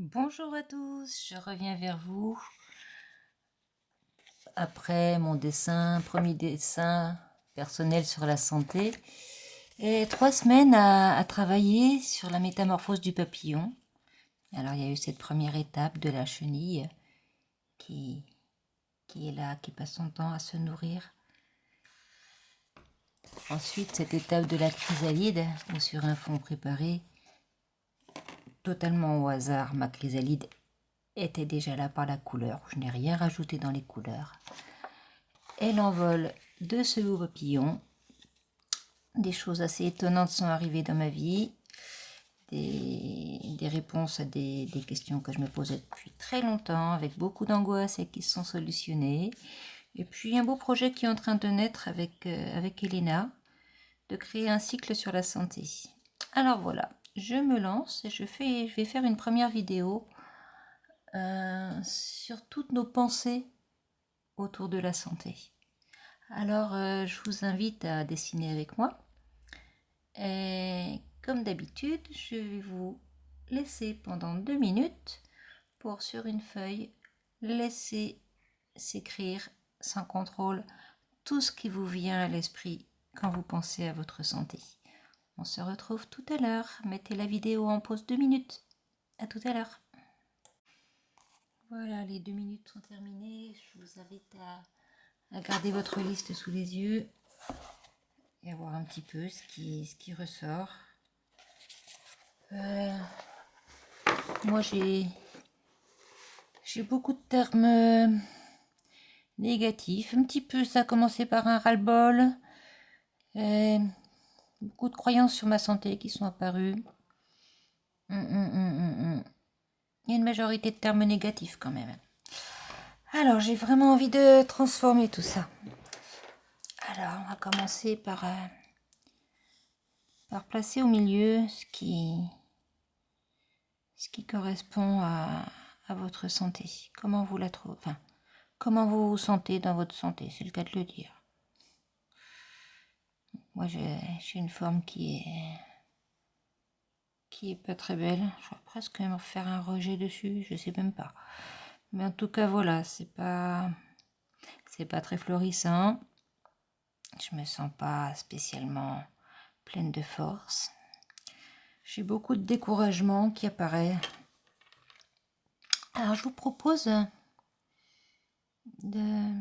Bonjour à tous, je reviens vers vous après mon premier dessin personnel sur la santé et 3 semaines à travailler sur la métamorphose du papillon. Alors il y a eu cette première étape de la chenille qui, qui est là, qui passe son temps à se nourrir. Ensuite cette étape de la chrysalide où sur un fond préparé, totalement au hasard, ma chrysalide était déjà là par la couleur. Je n'ai rien rajouté dans les couleurs. Et l'envol de ce beau papillon. Des choses assez étonnantes sont arrivées dans ma vie. Des réponses à des questions que je me posais depuis très longtemps, avec beaucoup d'angoisse et qui se sont solutionnées. Et puis un beau projet qui est en train de naître avec Elena, de créer un cycle sur la santé. Alors voilà, je me lance et je vais faire une première vidéo sur toutes nos pensées autour de la santé. Alors, je vous invite à dessiner avec moi. Et comme d'habitude, je vais vous laisser pendant 2 minutes pour, sur une feuille, laisser s'écrire sans contrôle tout ce qui vous vient à l'esprit quand vous pensez à votre santé. On se retrouve tout à l'heure. Mettez la vidéo en pause 2 minutes. À tout à l'heure. Voilà, les 2 minutes sont terminées. Je vous invite à garder votre liste sous les yeux et à voir un petit peu ce qui ressort. Moi, j'ai beaucoup de termes négatifs. Un petit peu, ça a commencé par un ras-le-bol. Beaucoup de croyances sur ma santé qui sont apparues. Il y a une majorité de termes négatifs quand même. Alors, j'ai vraiment envie de transformer tout ça. Alors, on va commencer par placer au milieu ce qui correspond à votre santé. Comment vous la trouvez, enfin, comment vous vous sentez dans votre santé, c'est le cas de le dire. Moi, j'ai une forme qui est pas très belle. Je vais presque même faire un rejet dessus, je sais même pas. Mais en tout cas, voilà, c'est pas très florissant. Je me sens pas spécialement pleine de force. J'ai beaucoup de découragement qui apparaît. Alors, je vous propose de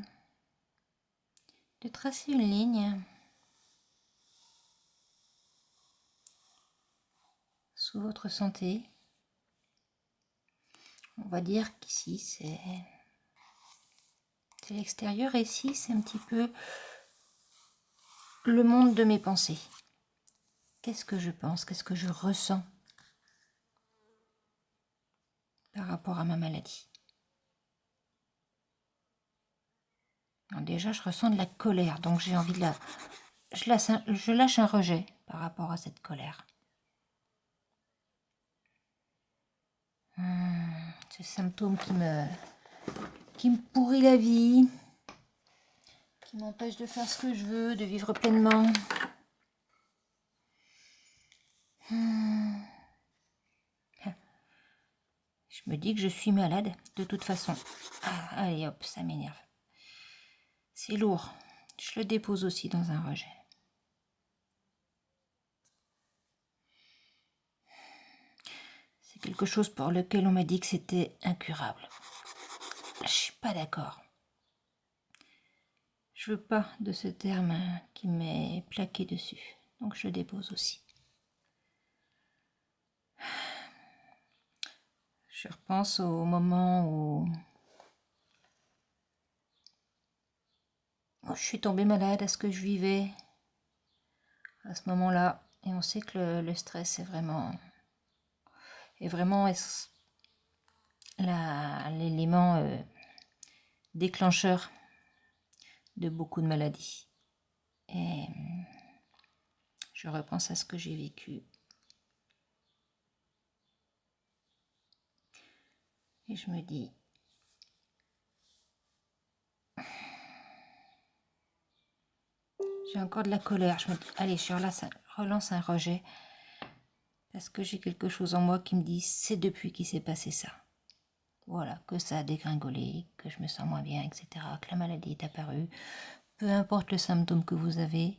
tracer une ligne sous votre santé. On va dire qu'ici, c'est l'extérieur, et ici, c'est un petit peu le monde de mes pensées. Qu'est-ce que je pense? Qu'est-ce que je ressens par rapport à ma maladie? Alors déjà, je ressens de la colère, donc j'ai envie de la... Je lâche un rejet par rapport à cette colère. Ce symptôme qui me pourrit la vie, qui m'empêche de faire ce que je veux, de vivre pleinement. Je me dis que je suis malade, de toute façon. Ah, allez hop, ça m'énerve. C'est lourd. Je le dépose aussi dans un rejet. C'est quelque chose pour lequel on m'a dit que c'était incurable. Je suis pas d'accord. Je veux pas de ce terme qui m'est plaqué dessus. Donc je le dépose aussi. Je repense au moment où je suis tombée malade, à ce que je vivais à ce moment-là. Et on sait que le stress est vraiment l'élément déclencheur de beaucoup de maladies. Et je repense à ce que j'ai vécu. Et je me dis, j'ai encore de la colère. Je me dis, allez, je relance un rejet. Parce que j'ai quelque chose en moi qui me dit c'est depuis qu'il s'est passé ça. Voilà, que ça a dégringolé, que je me sens moins bien, etc. Que la maladie est apparue. Peu importe le symptôme que vous avez,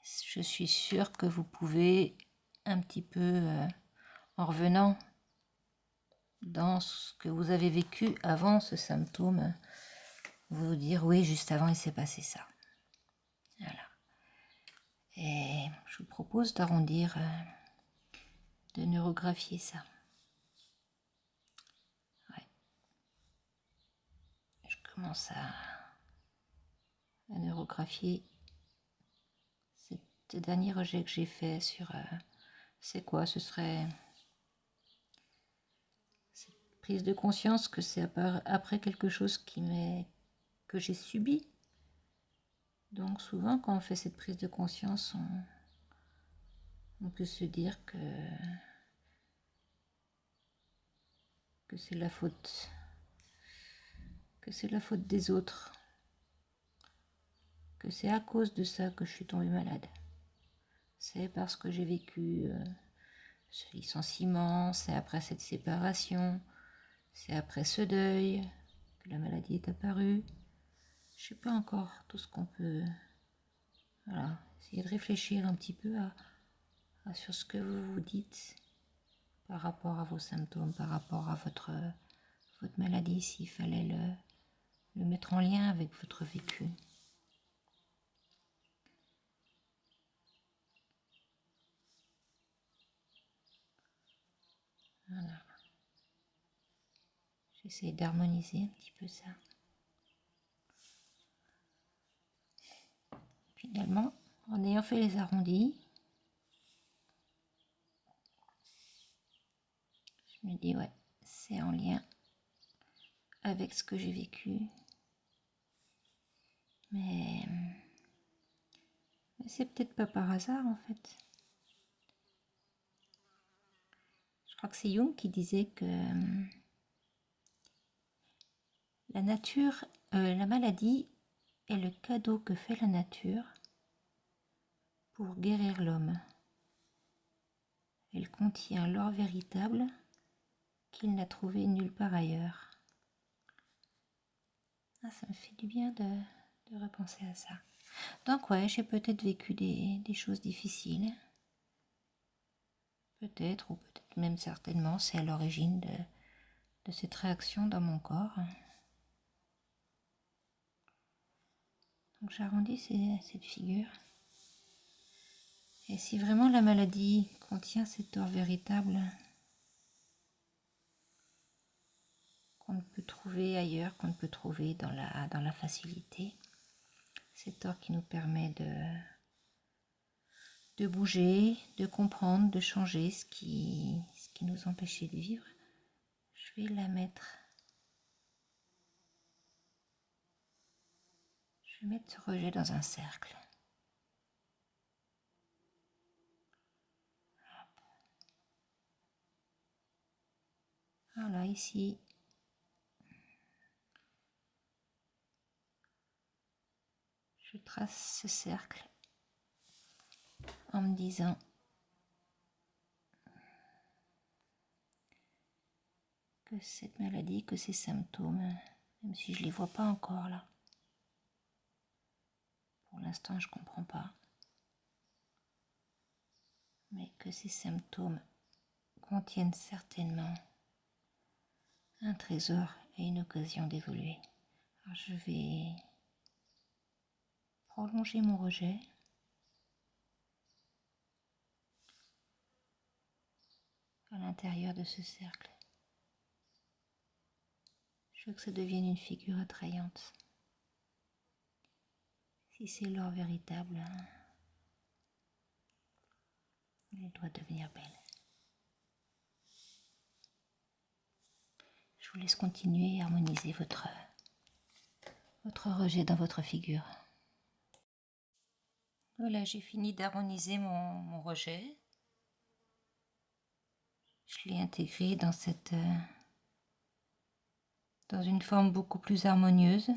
je suis sûre que vous pouvez un petit peu, en revenant dans ce que vous avez vécu avant ce symptôme, vous dire oui, juste avant il s'est passé ça. Voilà. Et je vous propose d'arrondir, de neurographier ça. Ouais. Je commence à neurographier ce dernier rejet que j'ai fait sur c'est quoi, ce serait cette prise de conscience que c'est après quelque chose que j'ai subi. Donc souvent quand on fait cette prise de conscience, on peut se dire que c'est la faute des autres, que c'est à cause de ça que je suis tombée malade. C'est parce que j'ai vécu ce licenciement, c'est après cette séparation, c'est après ce deuil que la maladie est apparue. Je sais pas encore tout ce qu'on peut... Voilà, essayer de réfléchir un petit peu sur ce que vous vous dites par rapport à vos symptômes, par rapport à votre maladie, s'il fallait le mettre en lien avec votre vécu. Voilà. J'essaie d'harmoniser un petit peu ça. Finalement, en ayant fait les arrondis, je me dis ouais, c'est en lien avec ce que j'ai vécu. Mais c'est peut-être pas par hasard en fait. Je crois que c'est Jung qui disait que la nature, la maladie est le cadeau que fait la nature pour guérir l'homme. Elle contient l'or véritable qu'il n'a trouvé nulle part ailleurs. Ah, ça me fait du bien de repenser à ça. Donc ouais, j'ai peut-être vécu des choses difficiles. Peut-être, ou peut-être même certainement, c'est à l'origine de cette réaction dans mon corps. Donc j'arrondis cette figure. Et si vraiment la maladie contient cet or véritable qu'on ne peut trouver ailleurs, qu'on ne peut trouver dans la facilité, cet or qui nous permet de bouger, de comprendre, de changer ce qui nous empêchait de vivre, je vais la mettre. Je vais mettre ce rejet dans un cercle. Voilà, ici. Je trace ce cercle en me disant que cette maladie, que ces symptômes, même si je ne les vois pas encore là, pour l'instant je ne comprends pas, mais que ces symptômes contiennent certainement un trésor et une occasion d'évoluer. Alors je vais prolonger mon rejet à l'intérieur de ce cercle. Je veux que ça devienne une figure attrayante. Si c'est l'or véritable, elle doit devenir belle. Je vous laisse continuer à harmoniser votre rejet dans votre figure. Voilà, j'ai fini d'harmoniser mon rejet. Je l'ai intégré dans dans une forme beaucoup plus harmonieuse,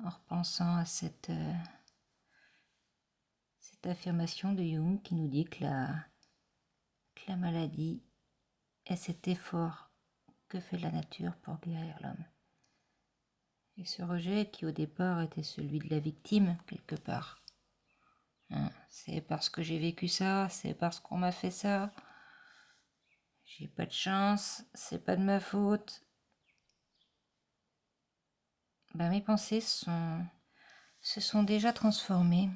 en repensant à cette affirmation de Jung qui nous dit que que la maladie est cet effort que fait la nature pour guérir l'homme. Et ce rejet qui au départ était celui de la victime, quelque part. Hein, c'est parce que j'ai vécu ça, c'est parce qu'on m'a fait ça. J'ai pas de chance, c'est pas de ma faute. Ben, mes pensées se sont déjà transformées.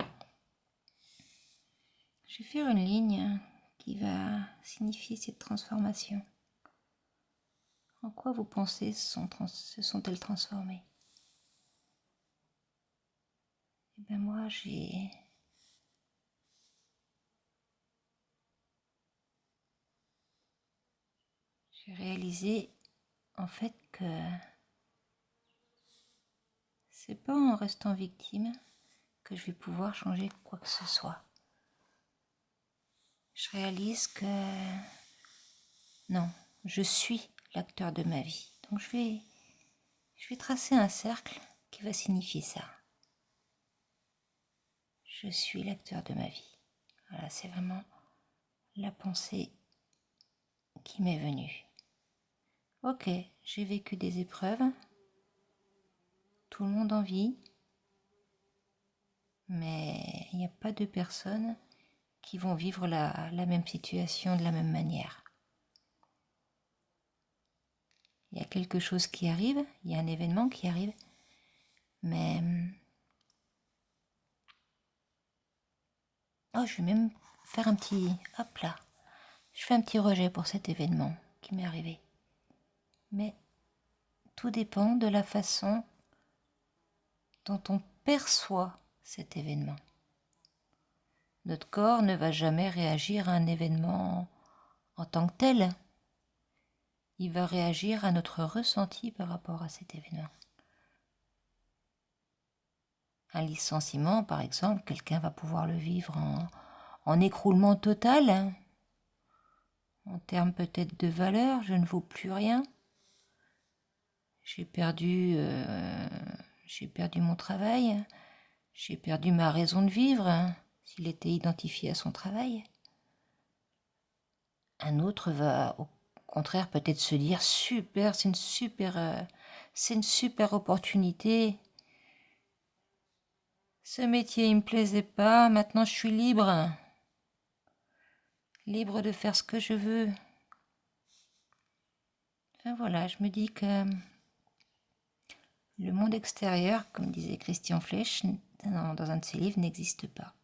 Je vais faire une ligne qui va signifier cette transformation. En quoi vos pensées se sont-elles transformées? Eh bien moi, j'ai réalisé en fait que c'est pas en restant victime que je vais pouvoir changer quoi que ce soit. Je réalise que non, je suis l'acteur de ma vie. Donc je vais tracer un cercle qui va signifier ça. Je suis l'acteur de ma vie. Voilà, c'est vraiment la pensée qui m'est venue. Ok, j'ai vécu des épreuves. Tout le monde en vit. Mais il n'y a pas deux personnes qui vont vivre la même situation de la même manière. Il y a quelque chose qui arrive, il y a un événement qui arrive, mais... Oh, je vais même faire un petit... Hop là. Je fais un petit rejet pour cet événement qui m'est arrivé. Mais tout dépend de la façon dont on perçoit cet événement. Notre corps ne va jamais réagir à un événement en tant que tel. Il va réagir à notre ressenti par rapport à cet événement. Un licenciement, par exemple, quelqu'un va pouvoir le vivre en écroulement total, en termes peut-être de valeur, je ne vaux plus rien. J'ai perdu mon travail, j'ai perdu ma raison de vivre, s'il était identifié à son travail. Un autre va au contraire peut-être se dire super, c'est une super opportunité. Ce métier il me plaisait pas, maintenant je suis libre. Libre de faire ce que je veux. Enfin voilà, je me dis que le monde extérieur, comme disait Christian Flech dans un de ses livres, n'existe pas.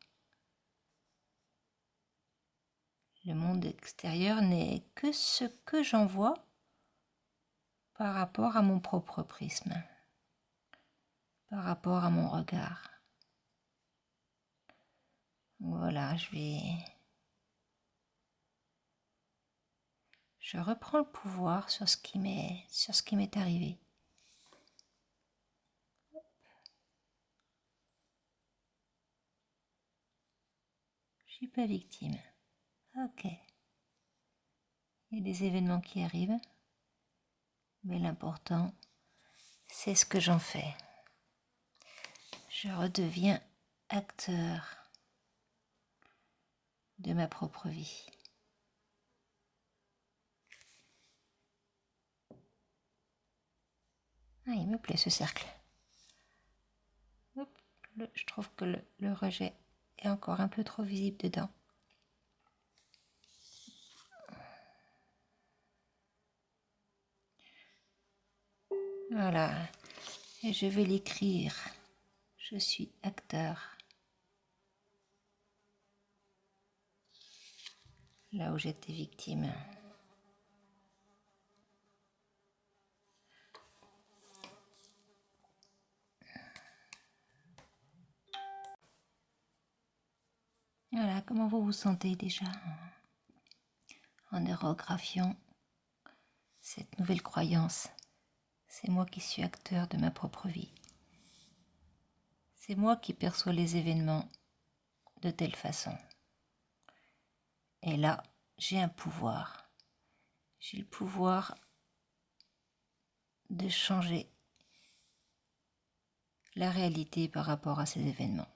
Le monde extérieur n'est que ce que j'en vois par rapport à mon propre prisme, par rapport à mon regard. Voilà, je reprends le pouvoir sur ce qui m'est arrivé. Je suis pas victime. Ok. Il y a des événements qui arrivent, mais l'important, c'est ce que j'en fais. Je redeviens acteur de ma propre vie. Ah, il me plaît ce cercle. Hop, je trouve que le rejet est encore un peu trop visible dedans. Voilà, et je vais l'écrire. Je suis acteur. Là où j'étais victime. Voilà, comment vous vous sentez déjà en neurographiant cette nouvelle croyance. C'est moi qui suis acteur de ma propre vie. C'est moi qui perçois les événements de telle façon. Et là, j'ai un pouvoir. J'ai le pouvoir de changer la réalité par rapport à ces événements.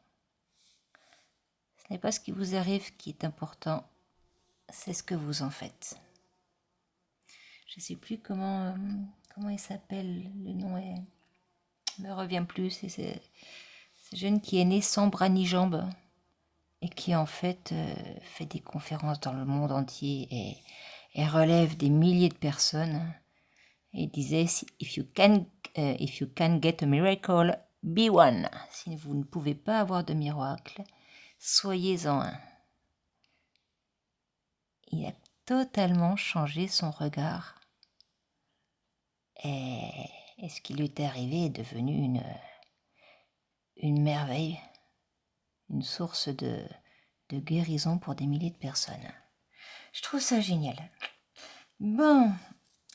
Ce n'est pas ce qui vous arrive qui est important, c'est ce que vous en faites. Je ne sais plus comment il s'appelle, le nom me revient plus. C'est ce jeune qui est né sans bras ni jambes et qui en fait fait des conférences dans le monde entier et relève des milliers de personnes. Et il disait, if you can get a miracle, be one. Si vous ne pouvez pas avoir de miracle, soyez-en un. Il a totalement changé son regard. Et ce qui lui est arrivé est devenu une merveille, une source de guérison pour des milliers de personnes. Je trouve ça génial. Bon,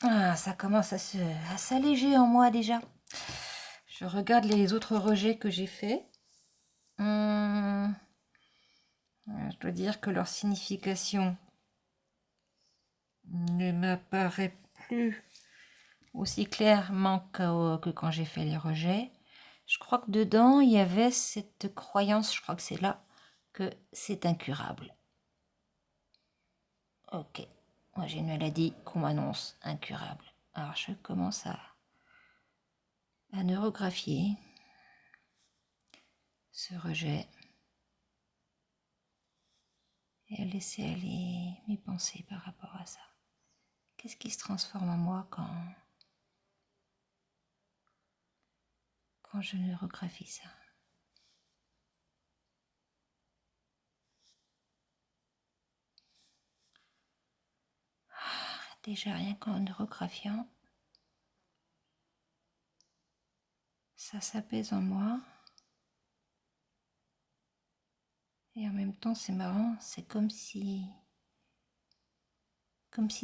ça commence à s'alléger en moi déjà. Je regarde les autres rejets que j'ai faits. Je dois dire que leur signification ne m'apparaît plus aussi clairement que quand j'ai fait les rejets. Je crois que dedans, il y avait cette croyance, je crois que c'est là, que c'est incurable. Ok, moi j'ai une maladie qu'on m'annonce incurable. Alors je commence à neurographier ce rejet et à laisser aller mes pensées par rapport à ça. Qu'est-ce qui se transforme en moi quand je neurographie ça? Déjà, rien qu'en neurographiant, ça s'apaise en moi. Et en même temps, c'est marrant, c'est comme si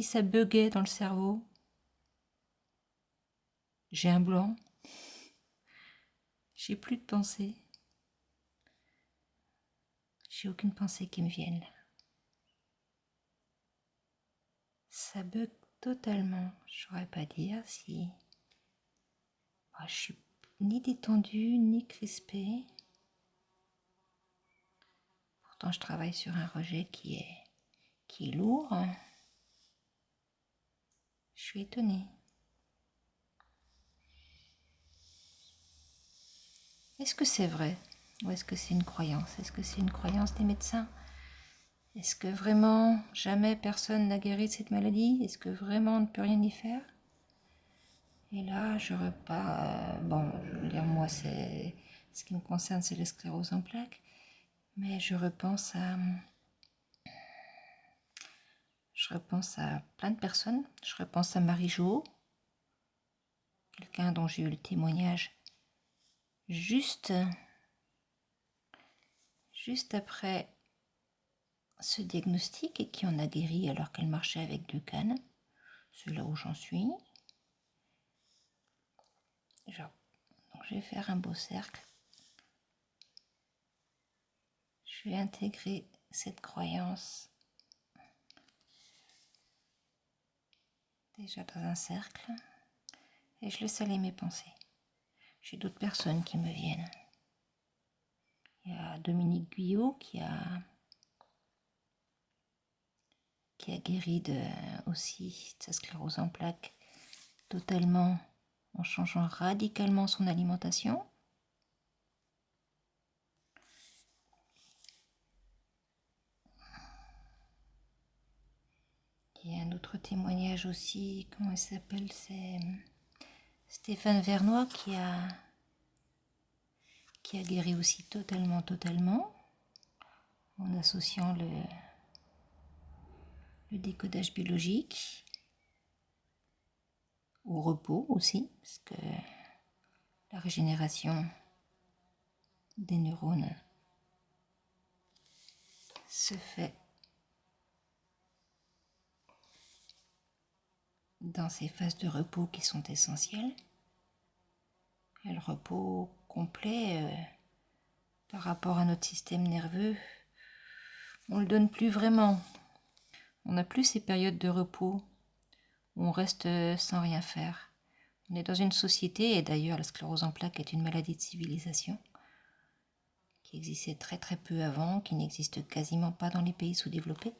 ça buguait dans le cerveau. J'ai un blanc. J'ai plus de pensée. J'ai aucune pensée qui me vienne. Ça bug totalement. Je saurais pas dire si... je suis ni détendue, ni crispée. Pourtant, je travaille sur un rejet qui est lourd. Je suis étonnée. Est-ce que c'est vrai? Ou est-ce que c'est une croyance? Est-ce que c'est une croyance des médecins? Est-ce que vraiment jamais personne n'a guéri de cette maladie? Est-ce que vraiment on ne peut rien y faire? Et là, je repars. Je veux dire, moi, ce qui me concerne, c'est la sclérose en plaques. Mais je repense à plein de personnes. Je repense à Marie-Jo, quelqu'un dont j'ai eu le témoignage juste après ce diagnostic et qui en a guéri alors qu'elle marchait avec du canne. C'est là où j'en suis. Donc je vais faire un beau cercle. Je vais intégrer cette croyance déjà dans un cercle et je laisse aller mes pensées. J'ai d'autres personnes qui me viennent. Il y a Dominique Guyot qui a guéri aussi de sa sclérose en plaques totalement en changeant radicalement son alimentation. Il y a un autre témoignage aussi, comment il s'appelle? C'est Stéphane Vernois qui a guéri aussi totalement, en associant le décodage biologique au repos aussi, parce que la régénération des neurones se fait dans ces phases de repos qui sont essentielles. Et le repos complet par rapport à notre système nerveux, on le donne plus vraiment. On n'a plus ces périodes de repos où on reste sans rien faire. On est dans une société, et d'ailleurs la sclérose en plaques est une maladie de civilisation, qui existait très très peu avant, qui n'existe quasiment pas dans les pays sous-développés.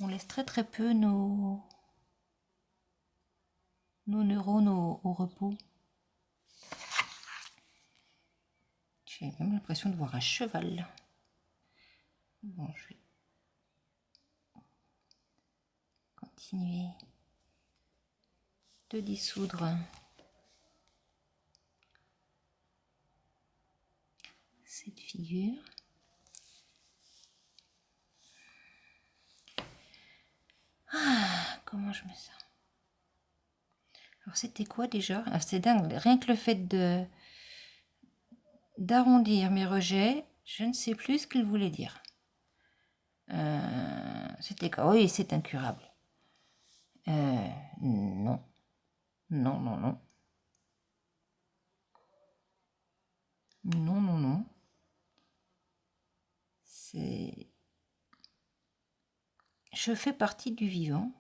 on laisse très très peu nos neurones au repos. J'ai même l'impression de voir un cheval. Bon, je vais continuer de dissoudre cette figure. Ah, comment je me sens. Alors c'était quoi déjà? Ah, c'est dingue, rien que le fait d'arrondir mes rejets, je ne sais plus ce qu'il voulait dire. C'était quoi? Oui, c'est incurable. Non. Non, non, non. Non, non, non. C'est... Je fais partie du vivant.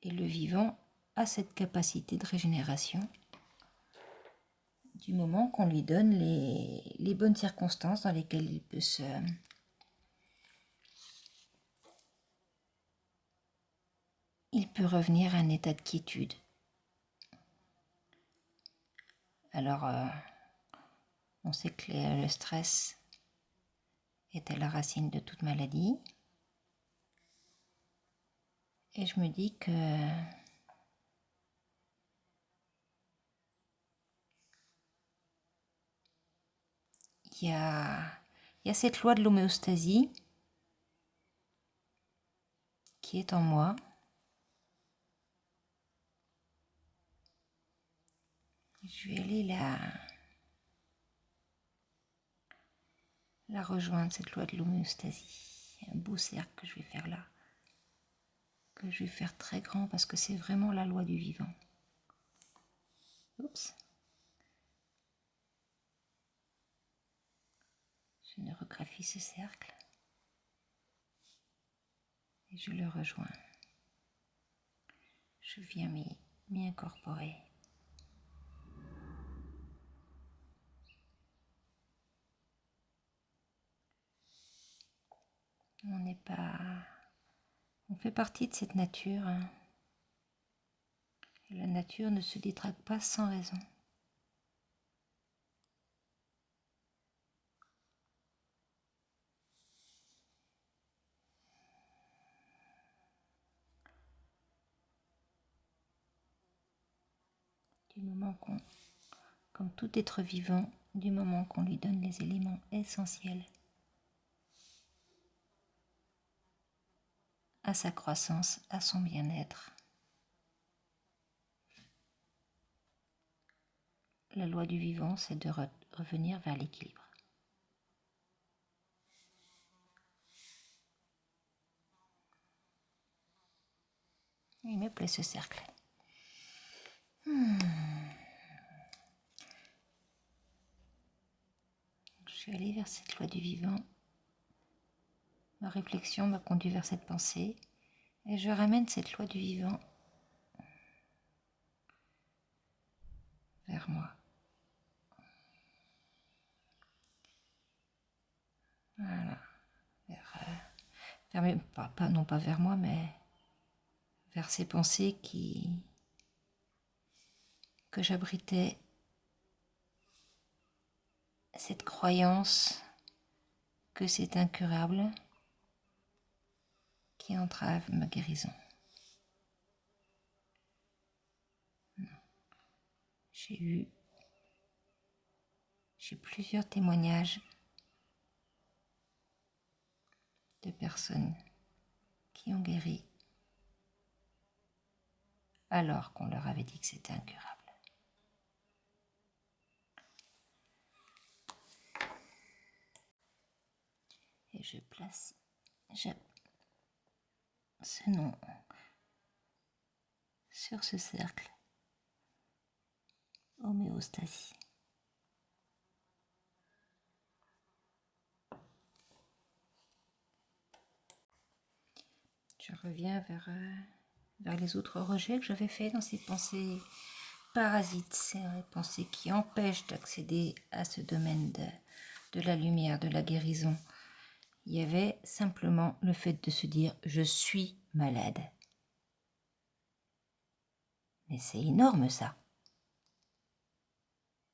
Et le vivant a cette capacité de régénération du moment qu'on lui donne les bonnes circonstances dans lesquelles il peut revenir à un état de quiétude. Alors, on sait que le stress est à la racine de toute maladie. Et je me dis que il y a cette loi de l'homéostasie qui est en moi. Je vais aller la rejoindre, cette loi de l'homéostasie. Un beau cercle que je vais faire là, que je vais faire très grand parce que c'est vraiment la loi du vivant. Oups. Je neurographie ce cercle et je le rejoins. Je viens m'y incorporer. On n'est pas... On fait partie de cette nature. Et la nature ne se détraque pas sans raison. Du moment qu'on, comme tout être vivant, du moment qu'on lui donne les éléments essentiels à sa croissance, à son bien-être. La loi du vivant, c'est de revenir vers l'équilibre. Il me plaît ce cercle. Je vais aller vers cette loi du vivant. Ma réflexion m'a conduit vers cette pensée et je ramène cette loi du vivant vers moi. Voilà. Non pas vers moi, mais vers ces pensées que j'abritais, cette croyance que c'est incurable qui entrave ma guérison. J'ai plusieurs témoignages de personnes qui ont guéri alors qu'on leur avait dit que c'était incurable. Et je place ce nom sur ce cercle. Homéostasie. Je reviens vers les autres rejets que j'avais faits dans ces pensées parasites, ces pensées qui empêchent d'accéder à ce domaine de la lumière, de la guérison. il y avait simplement le fait de se dire « je suis malade ». Mais c'est énorme ça.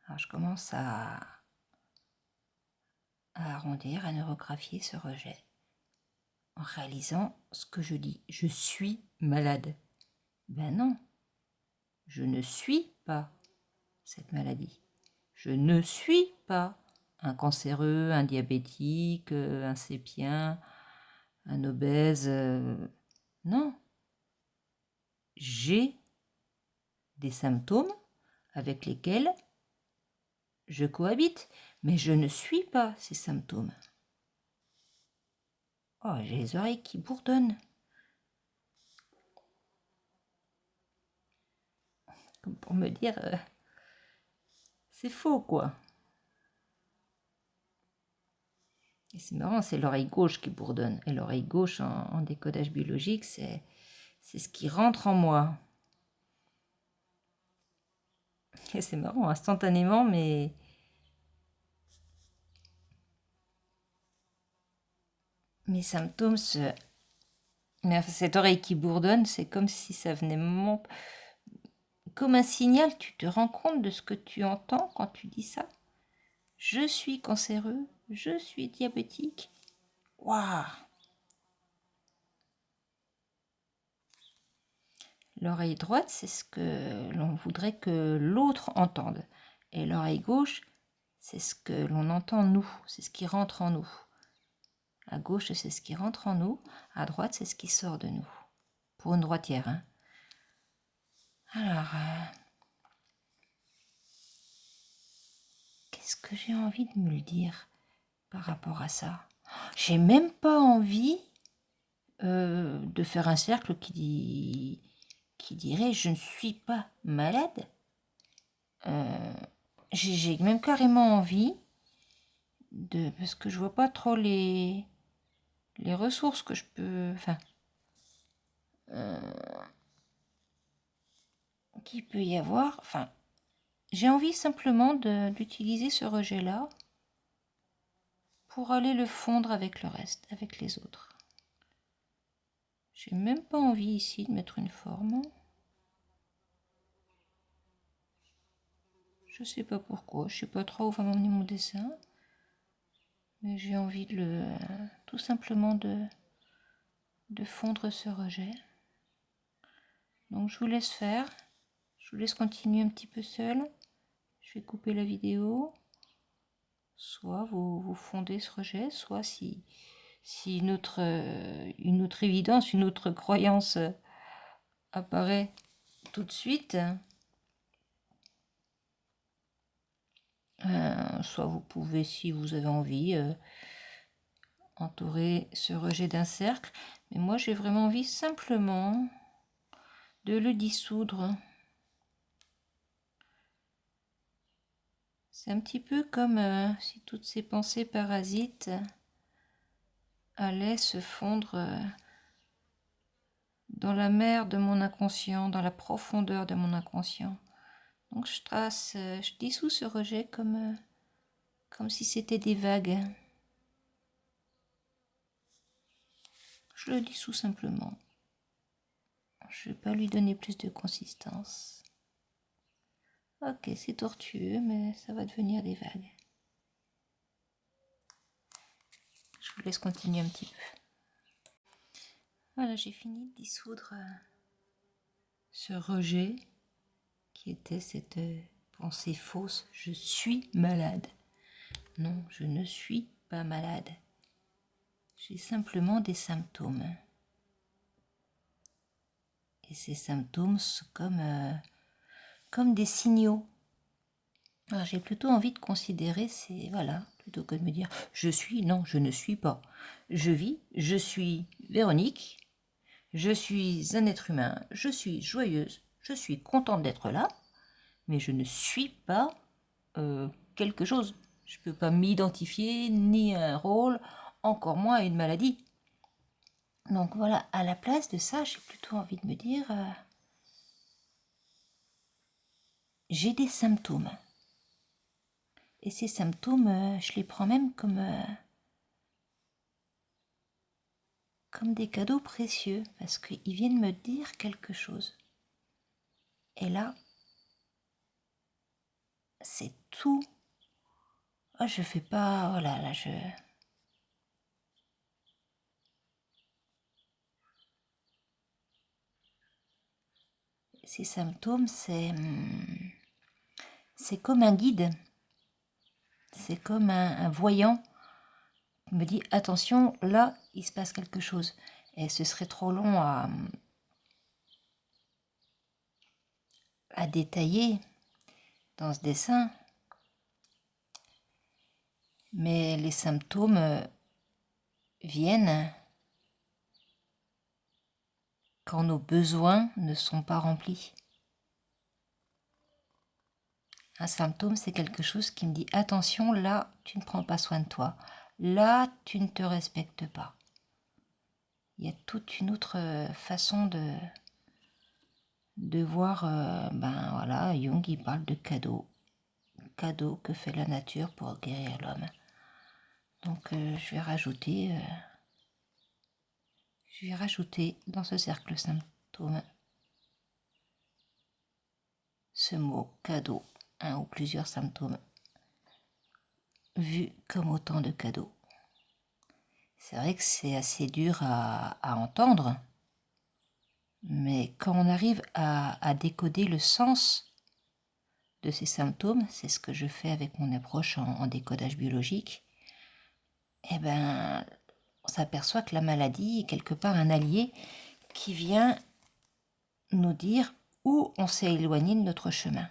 Alors je commence à arrondir, à neurographier ce rejet en réalisant ce que je dis. Je suis malade. Ben non, je ne suis pas cette maladie. Je ne suis pas un cancéreux, un diabétique, un sépien, un obèse. Non. J'ai des symptômes avec lesquels je cohabite, mais je ne suis pas ces symptômes. Oh, j'ai les oreilles qui bourdonnent. Comme pour me dire, c'est faux, quoi. Et c'est marrant, c'est l'oreille gauche qui bourdonne. Et l'oreille gauche, en décodage biologique, c'est ce qui rentre en moi. Et c'est marrant, instantanément, mais... mes symptômes se... Mais enfin, cette oreille qui bourdonne, c'est comme si ça venait comme un signal. Tu te rends compte de ce que tu entends quand tu dis ça? Je suis cancéreux, je suis diabétique. Waouh! L'oreille droite, c'est ce que l'on voudrait que l'autre entende. Et l'oreille gauche, c'est ce que l'on entend nous, c'est ce qui rentre en nous. À gauche, c'est ce qui rentre en nous. À droite, c'est ce qui sort de nous. Pour une droitière, hein. Alors, qu'est-ce que j'ai envie de me le dire par rapport à ça? J'ai même pas envie de faire un cercle qui dirait je ne suis pas malade. J'ai même carrément envie de, parce que je vois pas trop les ressources que je peux, enfin, qu'il peut y avoir. Enfin, j'ai envie simplement d'utiliser ce rejet-là pour aller le fondre avec le reste, avec les autres. J'ai même pas envie ici de mettre une forme. Je sais pas pourquoi, je sais pas trop où va m'emmener mon dessin. Mais j'ai envie de tout simplement de fondre ce rejet. Donc je vous laisse faire. Je vous laisse continuer un petit peu seul. Je vais couper la vidéo. Soit vous fondez ce rejet, soit si une autre évidence, une autre croyance apparaît tout de suite, soit vous pouvez, si vous avez envie, entourer ce rejet d'un cercle. Mais moi, j'ai vraiment envie simplement de le dissoudre. C'est un petit peu comme si toutes ces pensées parasites allaient se fondre dans la mer de mon inconscient, dans la profondeur de mon inconscient. Donc je dissous ce rejet comme si c'était des vagues. Je le dissous simplement. Je ne vais pas lui donner plus de consistance. Ok, c'est tortueux, mais ça va devenir des vagues. Je vous laisse continuer un petit peu. Voilà, j'ai fini de dissoudre ce rejet qui était cette pensée fausse. Je suis malade. Non, je ne suis pas malade. J'ai simplement des symptômes. Et ces symptômes sont comme des signaux. Alors j'ai plutôt envie de considérer voilà, plutôt que de me dire je suis, non, je ne suis pas. Je vis, je suis Véronique, je suis un être humain, je suis joyeuse, je suis contente d'être là, mais je ne suis pas quelque chose. Je ne peux pas m'identifier ni à un rôle, encore moins à une maladie. Donc voilà, à la place de ça, j'ai plutôt envie de me dire j'ai des symptômes. Et ces symptômes, je les prends même comme comme des cadeaux précieux, parce qu'ils viennent me dire quelque chose. Et là, c'est tout. Oh, je fais pas... Oh là là, Ces symptômes, c'est comme un guide. C'est comme un voyant qui me dit, attention, là, il se passe quelque chose. Et ce serait trop long à détailler dans ce dessin. Mais les symptômes viennent quand nos besoins ne sont pas remplis. Un symptôme, c'est quelque chose qui me dit, attention, là, tu ne prends pas soin de toi. Là, tu ne te respectes pas. Il y a toute une autre façon de voir, ben voilà, Jung, il parle de cadeau. Cadeau que fait la nature pour guérir l'homme. Donc je vais rajouter dans ce cercle symptôme ce mot cadeau, un ou plusieurs symptômes, vus comme autant de cadeaux. C'est vrai que c'est assez dur à entendre, mais quand on arrive à décoder le sens de ces symptômes, c'est ce que je fais avec mon approche en décodage biologique, eh ben, on s'aperçoit que la maladie est quelque part un allié qui vient nous dire où on s'est éloigné de notre chemin.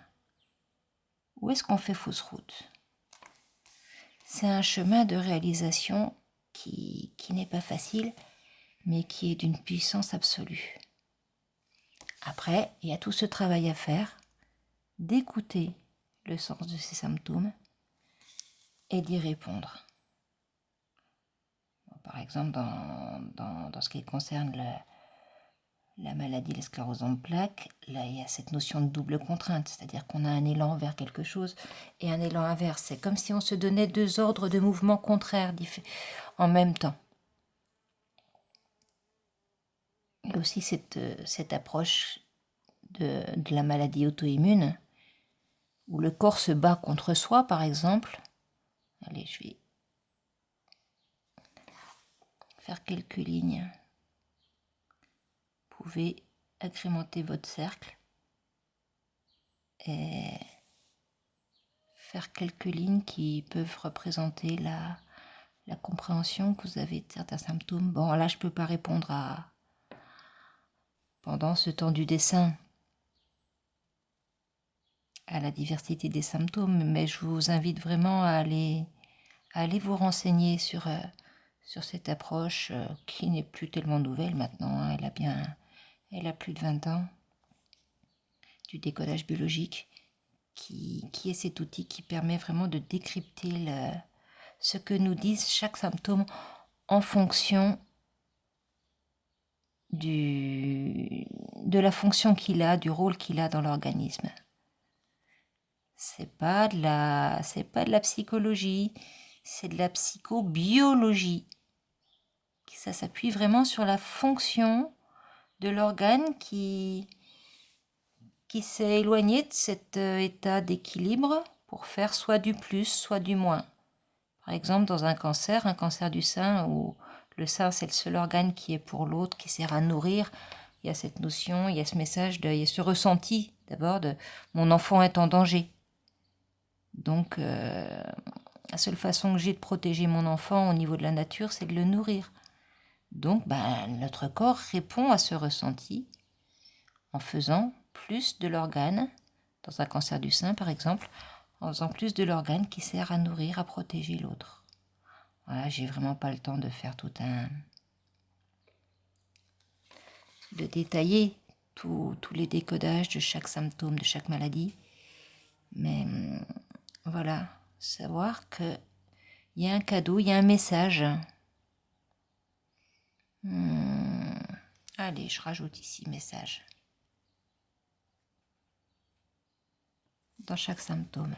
Où est-ce qu'on fait fausse route? C'est un chemin de réalisation qui n'est pas facile, mais qui est d'une puissance absolue. Après, il y a tout ce travail à faire, d'écouter le sens de ces symptômes et d'y répondre. Par exemple, dans ce qui concerne la maladie, la sclérose en plaques, là il y a cette notion de double contrainte, c'est-à-dire qu'on a un élan vers quelque chose et un élan inverse. C'est comme si on se donnait deux ordres de mouvements contraires en même temps. Et aussi cette approche de la maladie auto-immune, où le corps se bat contre soi, par exemple. Allez, je vais faire quelques lignes. Vous pouvez agrémenter votre cercle et faire quelques lignes qui peuvent représenter la compréhension que vous avez de certains symptômes. Bon, là, je ne peux pas répondre pendant ce temps du dessin à la diversité des symptômes, mais je vous invite vraiment à aller vous renseigner sur cette approche qui n'est plus tellement nouvelle maintenant, hein. Elle a plus de 20 ans, du décodage biologique, qui est cet outil qui permet vraiment de décrypter ce que nous disent chaque symptôme en fonction de la fonction qu'il a, du rôle qu'il a dans l'organisme. C'est pas de la psychologie, c'est de la psychobiologie. Ça s'appuie vraiment sur la fonction de l'organe qui s'est éloigné de cet état d'équilibre pour faire soit du plus, soit du moins. Par exemple, dans un cancer du sein, où le sein c'est le seul organe qui est pour l'autre, qui sert à nourrir, il y a cette notion, il y a ce message, il y a ce ressenti d'abord de mon enfant est en danger. Donc la seule façon que j'ai de protéger mon enfant au niveau de la nature, c'est de le nourrir. Donc notre corps répond à ce ressenti en faisant plus de l'organe, dans un cancer du sein par exemple, en faisant plus de l'organe qui sert à nourrir, à protéger l'autre. Voilà, j'ai vraiment pas le temps de faire de détailler tous les décodages de chaque symptôme, de chaque maladie. Mais voilà, savoir que il y a un cadeau, il y a un message. Allez, je rajoute ici message dans chaque symptôme.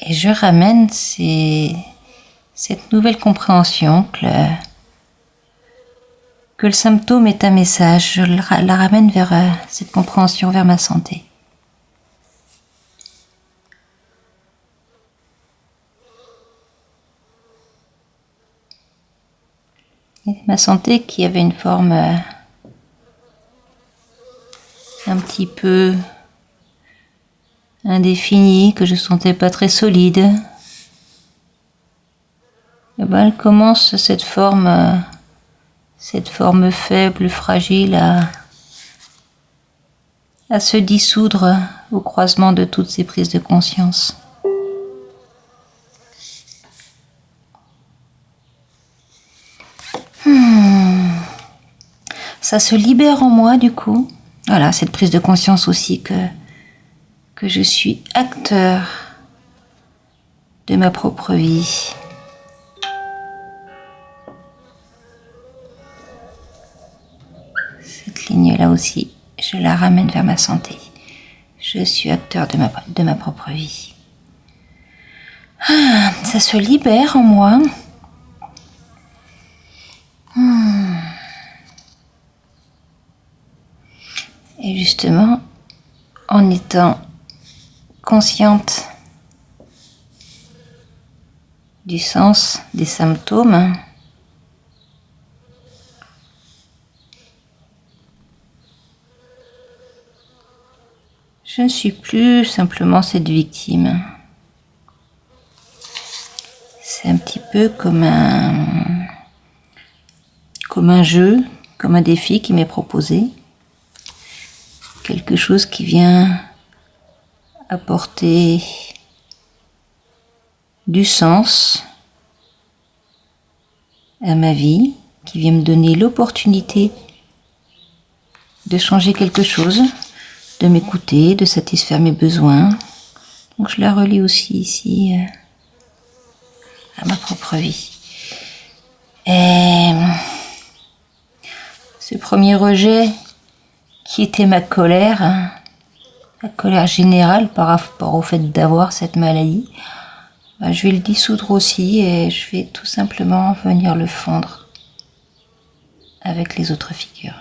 Et je ramène cette nouvelle compréhension que le symptôme est un message. Je la ramène vers cette compréhension, vers ma santé. Et ma santé qui avait une forme un petit peu indéfinie, que je sentais pas très solide. Et ben elle commence cette forme faible, fragile à se dissoudre au croisement de toutes ces prises de conscience. Ça se libère en moi du coup. Voilà, cette prise de conscience aussi que je suis acteur de ma propre vie. Cette ligne-là aussi, je la ramène vers ma santé. Je suis acteur de ma propre vie. Ça se libère en moi. Et justement, en étant consciente du sens des symptômes, je ne suis plus simplement cette victime. C'est un petit peu comme un jeu, comme un défi qui m'est proposé. Quelque chose qui vient apporter du sens à ma vie, qui vient me donner l'opportunité de changer quelque chose, de m'écouter, de satisfaire mes besoins. Donc je la relie aussi ici à ma propre vie. Et ce premier rejet qui était ma colère générale par rapport au fait d'avoir cette maladie, je vais le dissoudre aussi et je vais tout simplement venir le fondre avec les autres figures.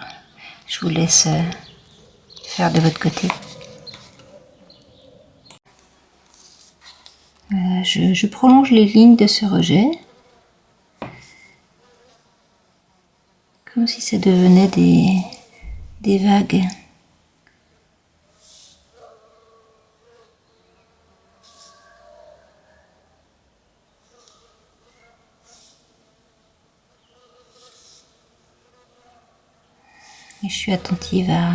Je vous laisse faire de votre côté. Je prolonge les lignes de ce rejet, comme si ça devenait des vagues. Et je suis attentive à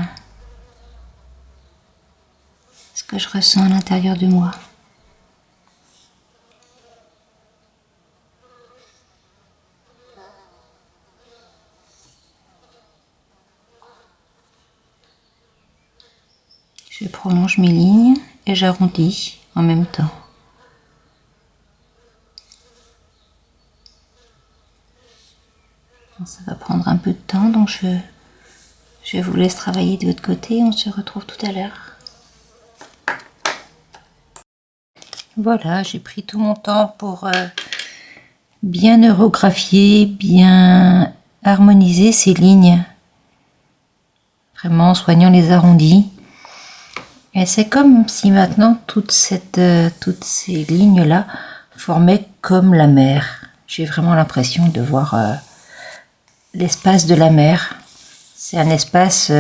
ce que je ressens à l'intérieur de moi. Je prolonge mes lignes et j'arrondis en même temps. Ça va prendre un peu de temps, donc je vous laisse travailler de votre côté. On se retrouve tout à l'heure. Voilà, j'ai pris tout mon temps pour bien neurographier, bien harmoniser ces lignes. Vraiment en soignant les arrondis. Et c'est comme si maintenant toutes ces lignes-là formaient comme la mer. J'ai vraiment l'impression de voir l'espace de la mer. C'est un espace,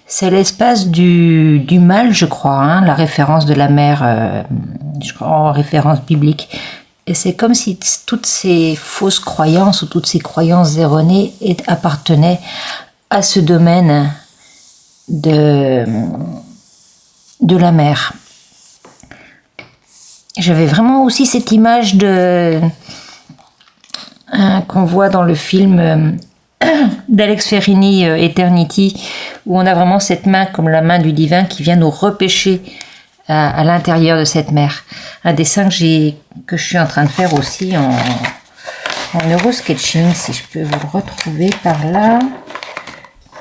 c'est l'espace du mal, je crois, hein, la référence de la mer, je crois en référence biblique. Et c'est comme si toutes ces fausses croyances ou toutes ces croyances erronées appartenaient à ce domaine de la mer. J'avais vraiment aussi cette image qu'on voit dans le film d'Alex Ferrini, Eternity, où on a vraiment cette main comme la main du divin qui vient nous repêcher à l'intérieur de cette mer. Un dessin que je suis en train de faire aussi en neurosketching, si je peux vous le retrouver par là.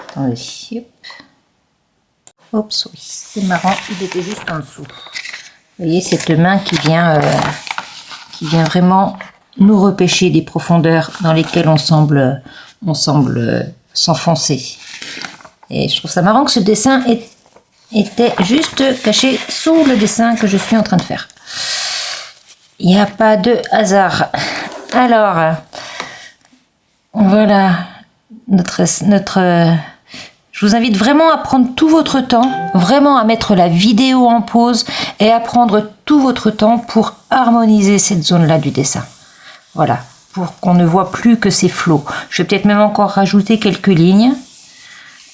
Attendez, oups, oui, c'est marrant, il était juste en dessous. Vous voyez cette main qui vient vraiment nous repêcher des profondeurs dans lesquelles on semble s'enfoncer. Et je trouve ça marrant que ce dessin était juste caché sous le dessin que je suis en train de faire. Il n'y a pas de hasard. Alors, voilà je vous invite vraiment à prendre tout votre temps, vraiment à mettre la vidéo en pause et à prendre tout votre temps pour harmoniser cette zone-là du dessin. Voilà, pour qu'on ne voit plus que ces flots. Je vais peut-être même encore rajouter quelques lignes,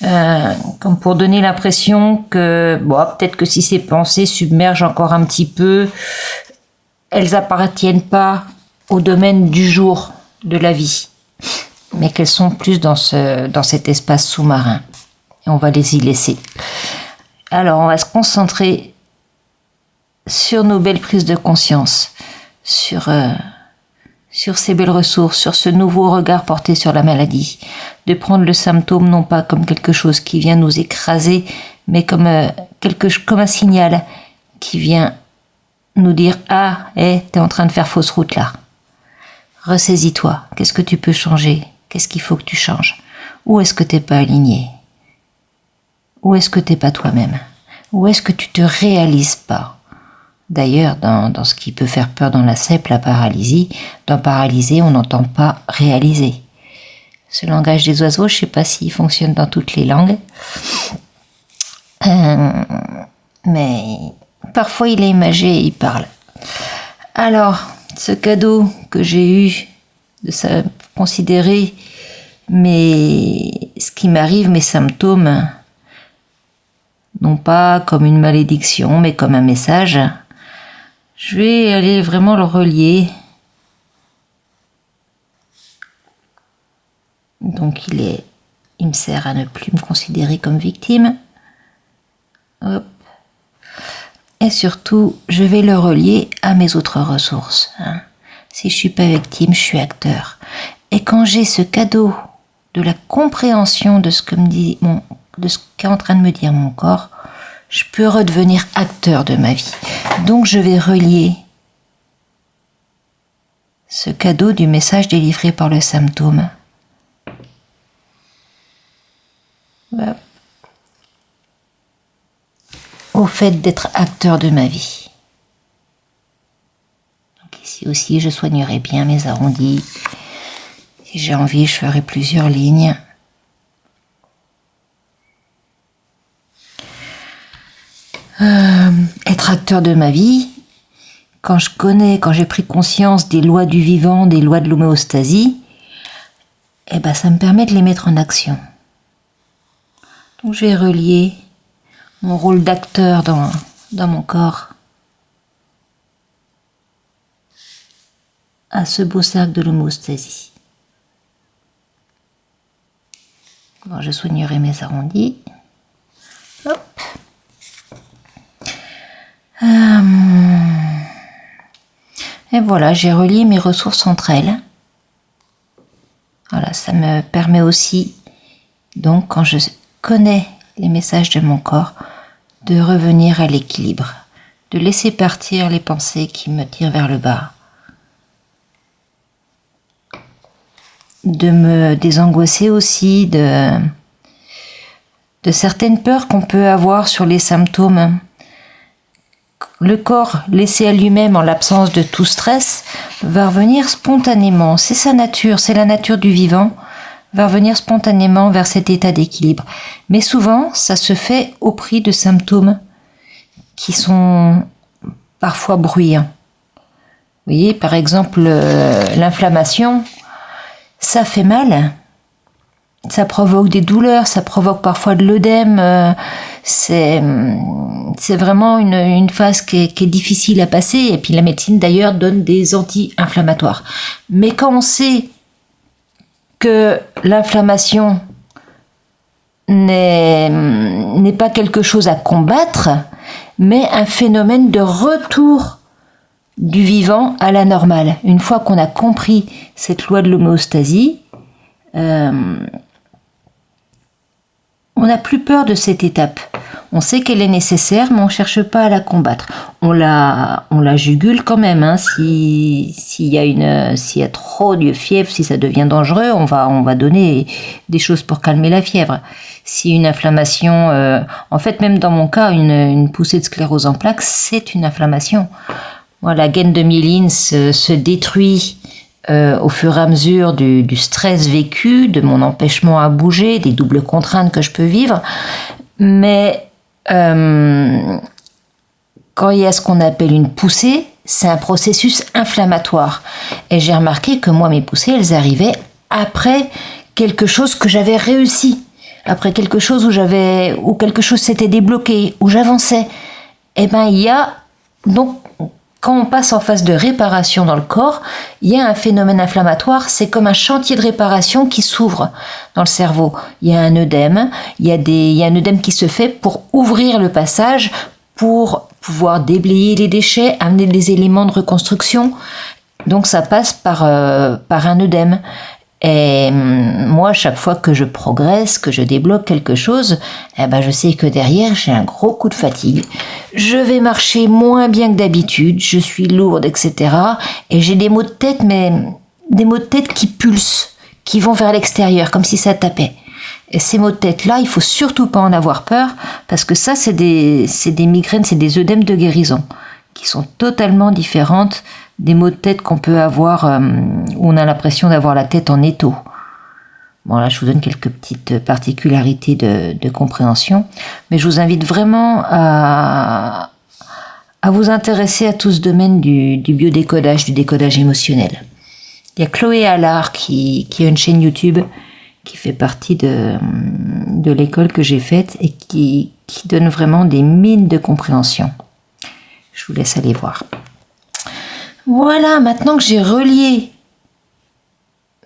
comme pour donner l'impression que, bon, peut-être que si ces pensées submergent encore un petit peu, elles appartiennent pas au domaine du jour de la vie, mais qu'elles sont plus dans cet espace sous-marin. Et on va les y laisser. Alors, on va se concentrer sur nos belles prises de conscience, sur ces belles ressources, sur ce nouveau regard porté sur la maladie, de prendre le symptôme non pas comme quelque chose qui vient nous écraser, mais comme un signal qui vient nous dire « Ah, t'es en train de faire fausse route là. Ressaisis-toi. Qu'est-ce que tu peux changer? Qu'est-ce qu'il faut que tu changes? Où est-ce que t'es pas aligné? Où est-ce que t'es pas toi-même? Où est-ce que tu te réalises pas? » D'ailleurs, dans ce qui peut faire peur dans la CEP, la paralysie, dans paralyser, on n'entend pas réaliser. Ce langage des oiseaux, je ne sais pas s'il fonctionne dans toutes les langues. Mais parfois, il est imagé et il parle. Alors, ce cadeau que j'ai eu de considérer ce qui m'arrive, mes symptômes, non pas comme une malédiction, mais comme un message, je vais aller vraiment le relier. Donc il me sert à ne plus me considérer comme victime. Hop. Et surtout, je vais le relier à mes autres ressources. Si je suis pas victime, je suis acteur. Et quand j'ai ce cadeau de la compréhension de ce qu'est en train de me dire mon corps, je peux redevenir acteur de ma vie. Donc je vais relier ce cadeau du message délivré par le symptôme. Au fait d'être acteur de ma vie. Donc ici aussi, je soignerai bien mes arrondis. Si j'ai envie, je ferai plusieurs lignes. Être acteur de ma vie, quand j'ai pris conscience des lois du vivant, des lois de l'homéostasie, ça me permet de les mettre en action. Donc je vais relier mon rôle d'acteur dans mon corps à ce beau cercle de l'homéostasie. Bon, je soignerai mes arrondis. Hop. Et voilà, j'ai relié mes ressources entre elles. Voilà, ça me permet aussi, donc quand je connais les messages de mon corps, de revenir à l'équilibre, de laisser partir les pensées qui me tirent vers le bas, de me désangoisser aussi de certaines peurs qu'on peut avoir sur les symptômes. Le corps, laissé à lui-même en l'absence de tout stress, va revenir spontanément. C'est sa nature, c'est la nature du vivant, va revenir spontanément vers cet état d'équilibre. Mais souvent, ça se fait au prix de symptômes qui sont parfois bruyants. Vous voyez, par exemple, l'inflammation, ça fait mal. Ça provoque des douleurs, ça provoque parfois de l'œdème. C'est vraiment une phase qui est difficile à passer. Et puis la médecine d'ailleurs donne des anti-inflammatoires. Mais quand on sait que l'inflammation n'est pas quelque chose à combattre, mais un phénomène de retour du vivant à la normale. Une fois qu'on a compris cette loi de l'homéostasie, on n'a plus peur de cette étape. On sait qu'elle est nécessaire, mais on ne cherche pas à la combattre. On la jugule quand même. Hein. S'il y a trop de fièvre, si ça devient dangereux, on va donner des choses pour calmer la fièvre. Si une inflammation, en fait même dans mon cas, une poussée de sclérose en plaques, c'est une inflammation. Moi, la gaine de myéline se détruit au fur et à mesure du stress vécu, de mon empêchement à bouger, des doubles contraintes que je peux vivre. Mais quand il y a ce qu'on appelle une poussée, c'est un processus inflammatoire. Et j'ai remarqué que moi, mes poussées, elles arrivaient après quelque chose que j'avais réussi, après quelque chose où quelque chose s'était débloqué, où j'avançais. Eh ben, il y a donc quand on passe en phase de réparation dans le corps, il y a un phénomène inflammatoire, c'est comme un chantier de réparation qui s'ouvre dans le cerveau. Il y a un œdème, il y a un œdème qui se fait pour ouvrir le passage, pour pouvoir déblayer les déchets, amener des éléments de reconstruction. Donc ça passe par un œdème. Et moi, chaque fois que je progresse, que je débloque quelque chose, eh ben, je sais que derrière, j'ai un gros coup de fatigue. Je vais marcher moins bien que d'habitude, je suis lourde, etc. Et j'ai des maux de tête, mais des maux de tête qui pulsent, qui vont vers l'extérieur, comme si ça tapait. Et ces maux de tête-là, il faut surtout pas en avoir peur, parce que ça, c'est des migraines, c'est des œdèmes de guérison, qui sont totalement différentes des maux de tête qu'on peut avoir où on a l'impression d'avoir la tête en étau. Bon, là, je vous donne quelques petites particularités de compréhension, mais je vous invite vraiment à vous intéresser à tout ce domaine du biodécodage, du décodage émotionnel. Il y a Chloé Allard qui a une chaîne YouTube qui fait partie de l'école que j'ai faite et qui donne vraiment des mines de compréhension. Je vous laisse aller voir. Voilà, maintenant que j'ai relié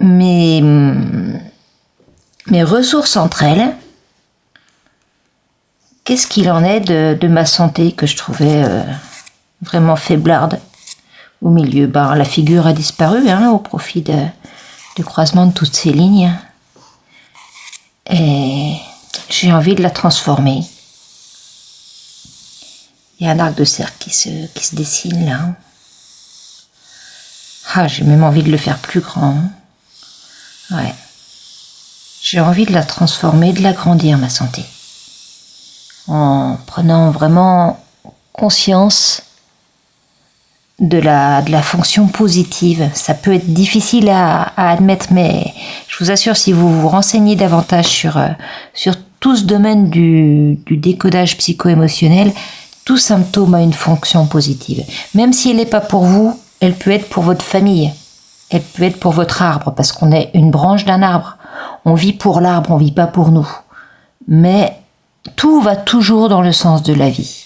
mes ressources entre elles, qu'est-ce qu'il en est de ma santé que je trouvais vraiment faiblarde au milieu? La figure a disparu au profit du croisement de toutes ces lignes. Et j'ai envie de la transformer. Il y a un arc de cercle qui se dessine là. Ah, j'ai même envie de le faire plus grand. Ouais. J'ai envie de la transformer, de l'agrandir, ma santé. En prenant vraiment conscience de la fonction positive. Ça peut être difficile à admettre, mais je vous assure, si vous vous renseignez davantage sur tout ce domaine du décodage psycho-émotionnel, tout symptôme a une fonction positive. Même si elle n'est pas pour vous, elle peut être pour votre famille. Elle peut être pour votre arbre, parce qu'on est une branche d'un arbre. On vit pour l'arbre, on vit pas pour nous. Mais tout va toujours dans le sens de la vie.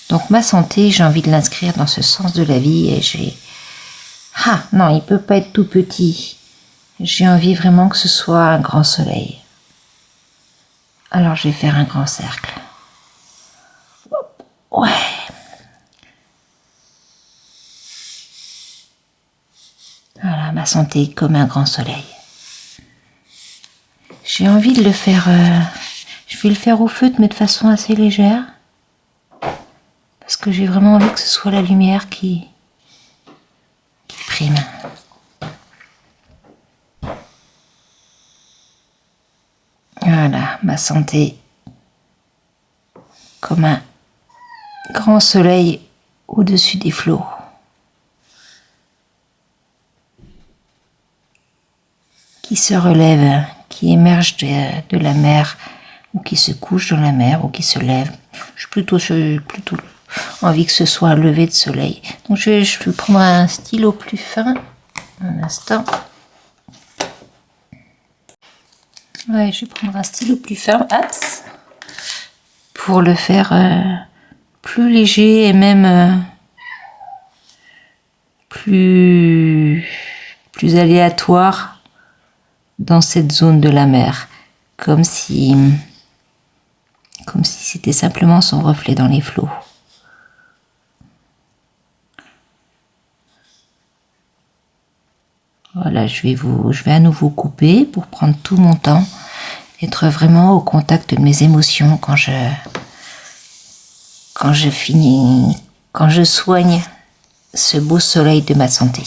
Donc ma santé, j'ai envie de l'inscrire dans ce sens de la vie et non, il peut pas être tout petit. J'ai envie vraiment que ce soit un grand soleil. Alors je vais faire un grand cercle. Ouais. Voilà, ma santé comme un grand soleil. J'ai envie de le faire... je vais le faire au feutre, mais de façon assez légère. Parce que j'ai vraiment envie que ce soit la lumière qui prime. Voilà, ma santé comme un grand soleil au-dessus des flots. Qui se relève, qui émerge de la mer, ou qui se couche dans la mer, ou qui se lève. J'ai plutôt envie que ce soit un lever de soleil. Donc je vais prendre un stylo plus fin, un instant. Ouais, je vais prendre un stylo plus fin, pour le faire plus léger et même plus aléatoire dans cette zone de la mer, comme si c'était simplement son reflet dans les flots. Voilà, je vais à nouveau couper pour prendre tout mon temps être vraiment au contact de mes émotions quand je soigne ce beau soleil de ma santé.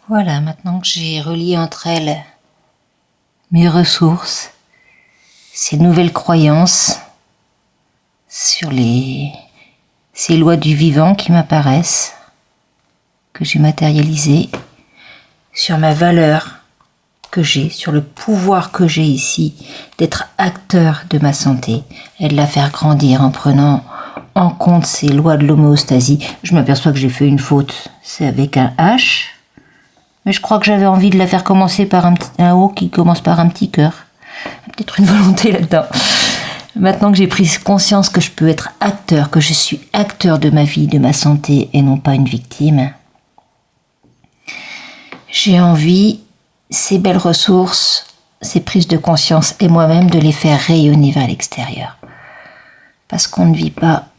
Voilà, maintenant que j'ai relié entre elles mes ressources, ces nouvelles croyances sur ces lois du vivant qui m'apparaissent, que j'ai matérialisées, sur ma valeur que j'ai, sur le pouvoir que j'ai ici d'être acteur de ma santé et de la faire grandir en prenant en compte ces lois de l'homéostasie. Je m'aperçois que j'ai fait une faute, c'est avec un H, mais je crois que j'avais envie de la faire commencer par un O qui commence par un petit cœur. Peut-être une volonté là-dedans. Maintenant que j'ai pris conscience que je peux être acteur, que je suis acteur de ma vie, de ma santé et non pas une victime, j'ai envie, ces belles ressources, ces prises de conscience et moi-même de les faire rayonner vers l'extérieur. Parce qu'on ne vit pas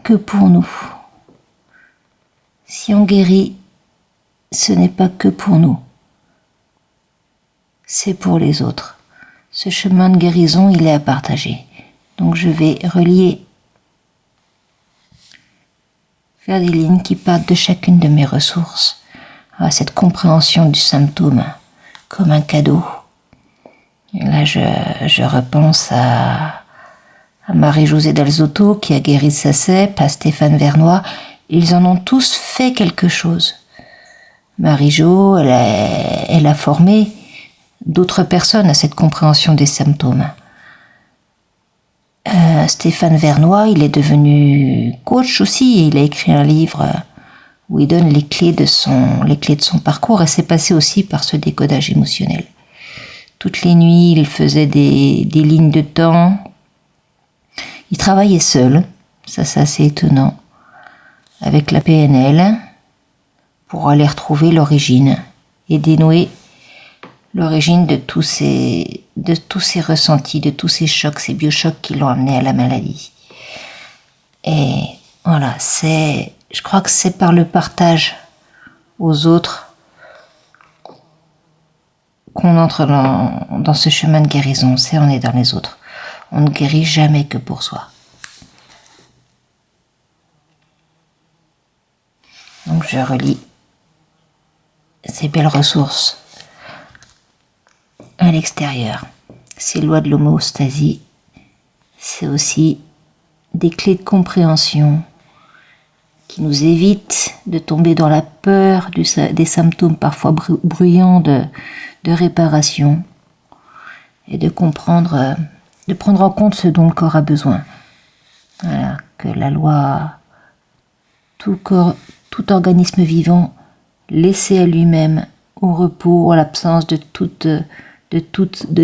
que pour nous. Si on guérit, ce n'est pas que pour nous. C'est pour les autres. Ce chemin de guérison, il est à partager. Donc je vais relier, faire des lignes qui partent de chacune de mes ressources à cette compréhension du symptôme comme un cadeau. Et là, je repense à Marie-Josée Dalzotto qui a guéri de sa cèpe, à Stéphane Vernoy. Ils en ont tous fait quelque chose. Marie-Jo, elle a formé d'autres personnes à cette compréhension des symptômes. Stéphane Vernoy, il est devenu coach aussi et il a écrit un livre où il donne les clés de son parcours et c'est passé aussi par ce décodage émotionnel. Toutes les nuits, il faisait des lignes de temps. Il travaillait seul, ça c'est assez étonnant, avec la PNL pour aller retrouver l'origine et dénouer l'origine de tous ces ressentis, de tous ces chocs, ces biochocs qui l'ont amené à la maladie. Et voilà, je crois que c'est par le partage aux autres qu'on entre dans ce chemin de guérison, c'est on est dans les autres. On ne guérit jamais que pour soi. Donc je relie ces belles ressources à l'extérieur. Ces lois de l'homéostasie, c'est aussi des clés de compréhension qui nous évitent de tomber dans la peur des symptômes parfois bruyants de réparation et de comprendre, de prendre en compte ce dont le corps a besoin. Voilà, que la loi, tout organisme vivant laissé à lui-même, au repos, en l'absence de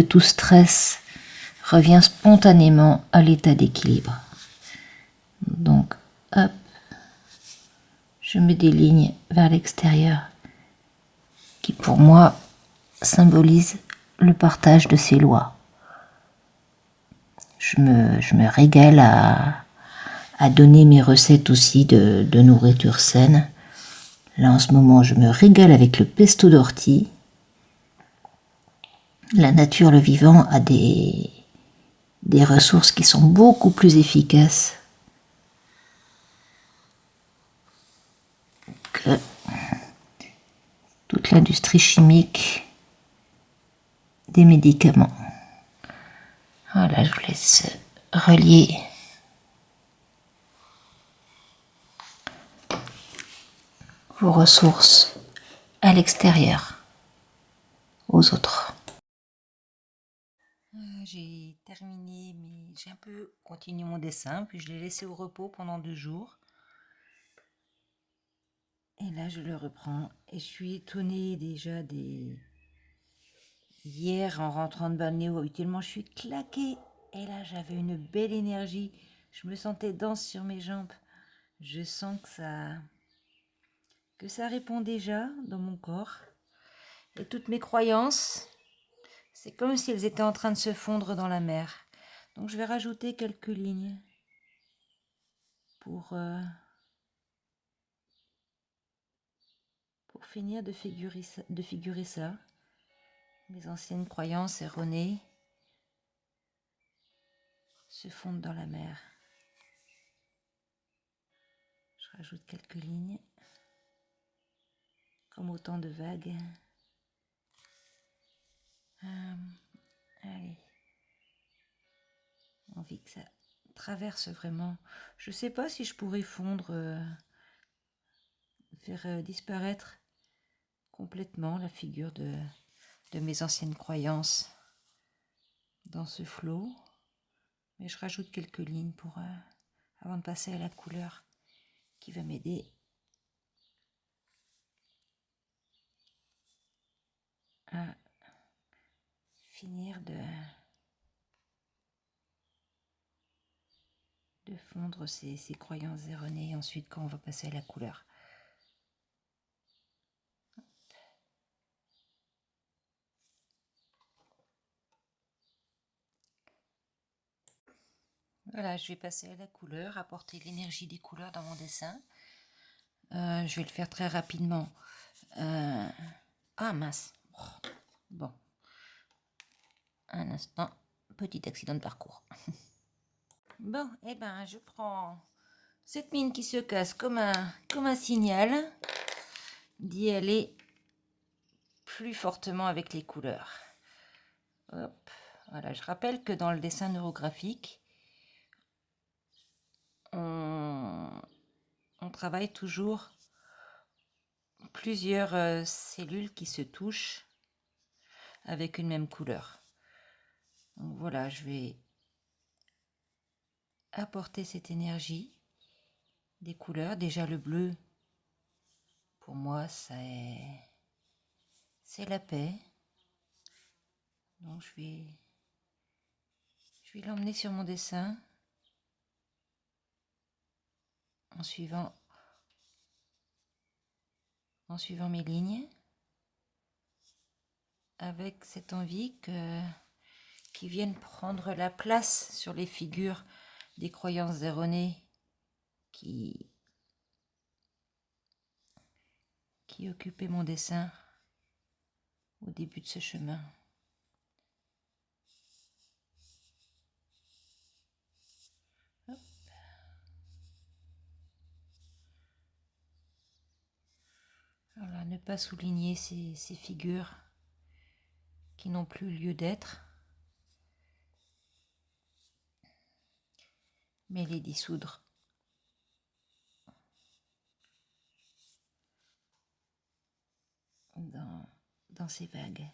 tout stress, revient spontanément à l'état d'équilibre. Donc, hop, je mets des lignes vers l'extérieur qui, pour moi, symbolisent le partage de ces lois. Je me régale à donner mes recettes aussi de nourriture saine. Là, en ce moment, je me régale avec le pesto d'ortie. La nature, le vivant, a des ressources qui sont beaucoup plus efficaces que toute l'industrie chimique des médicaments. Voilà, je vous laisse relier vos ressources à l'extérieur, aux autres. J'ai terminé, mais j'ai un peu continué mon dessin, puis je l'ai laissé au repos pendant 2 jours. Et là, je le reprends. Et je suis étonnée déjà hier en rentrant de balnéo, tellement je suis claquée. Et là, j'avais une belle énergie. Je me sentais dense sur mes jambes. Je sens que ça répond déjà dans mon corps. Et toutes mes croyances, c'est comme si elles étaient en train de se fondre dans la mer. Donc je vais rajouter quelques lignes pour finir de figurer ça. Mes anciennes croyances erronées se fondent dans la mer. Je rajoute quelques lignes, comme autant de vagues. Allez, envie que ça traverse vraiment. Je sais pas si je pourrais fondre, faire disparaître complètement la figure de mes anciennes croyances dans ce flot, mais je rajoute quelques lignes pour avant de passer à la couleur qui va m'aider à finir de fondre ces croyances erronées ensuite quand on va passer à la couleur. Voilà, je vais passer à la couleur, apporter l'énergie des couleurs dans mon dessin. Je vais le faire très rapidement. Ah mince. Bon. Un instant. Petit accident de parcours. Bon, eh ben, je prends cette mine qui se casse comme un signal d'y aller plus fortement avec les couleurs. Hop. Voilà, je rappelle que dans le dessin neurographique, on travaille toujours plusieurs cellules qui se touchent avec une même couleur. Donc voilà, je vais apporter cette énergie des couleurs. Déjà le bleu, pour moi, c'est la paix. Donc je vais l'emmener sur mon dessin en suivant mes lignes, avec cette envie qu'ils viennent prendre la place sur les figures des croyances erronées qui occupaient mon dessin au début de ce chemin. Hop. Voilà, ne pas souligner ces figures qui n'ont plus lieu d'être, mais les dissoudre dans ces vagues.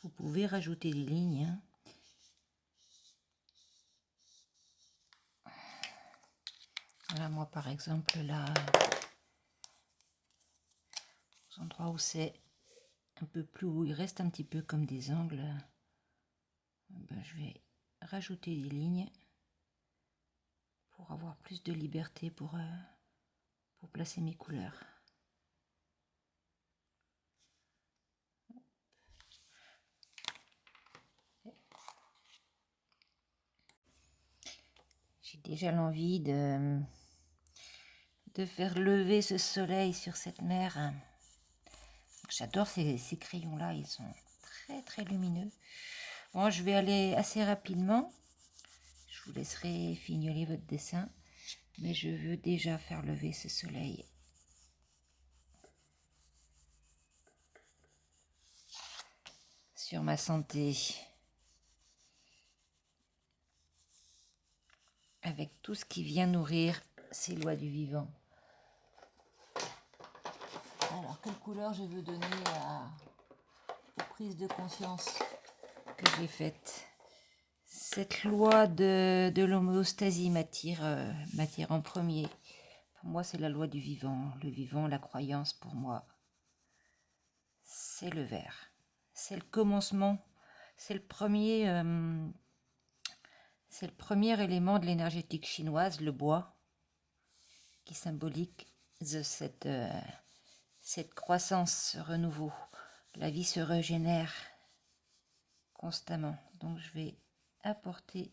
Vous pouvez rajouter des lignes, hein. Voilà, moi par exemple, là, aux endroits où c'est un peu plus, où il reste un petit peu comme des angles, ben, je vais rajouter des lignes pour avoir plus de liberté pour placer mes couleurs. J'ai déjà l'envie de faire lever ce soleil sur cette mer. J'adore ces crayons-là, ils sont très très lumineux. Bon, je vais aller assez rapidement. Je vous laisserai fignoler votre dessin, mais je veux déjà faire lever ce soleil. Sur ma santé. Avec tout ce qui vient nourrir ces lois du vivant. Alors, quelle couleur je veux donner aux prises de conscience que j'ai faites? Cette loi de l'homéostasie m'attire en premier. Pour moi, c'est la loi du vivant. Le vivant, la croyance, pour moi, c'est le vert. C'est le commencement. C'est le premier élément de l'énergétique chinoise, le bois, qui symbolise cette croissance, ce renouveau. La vie se régénère constamment. Donc je vais apporter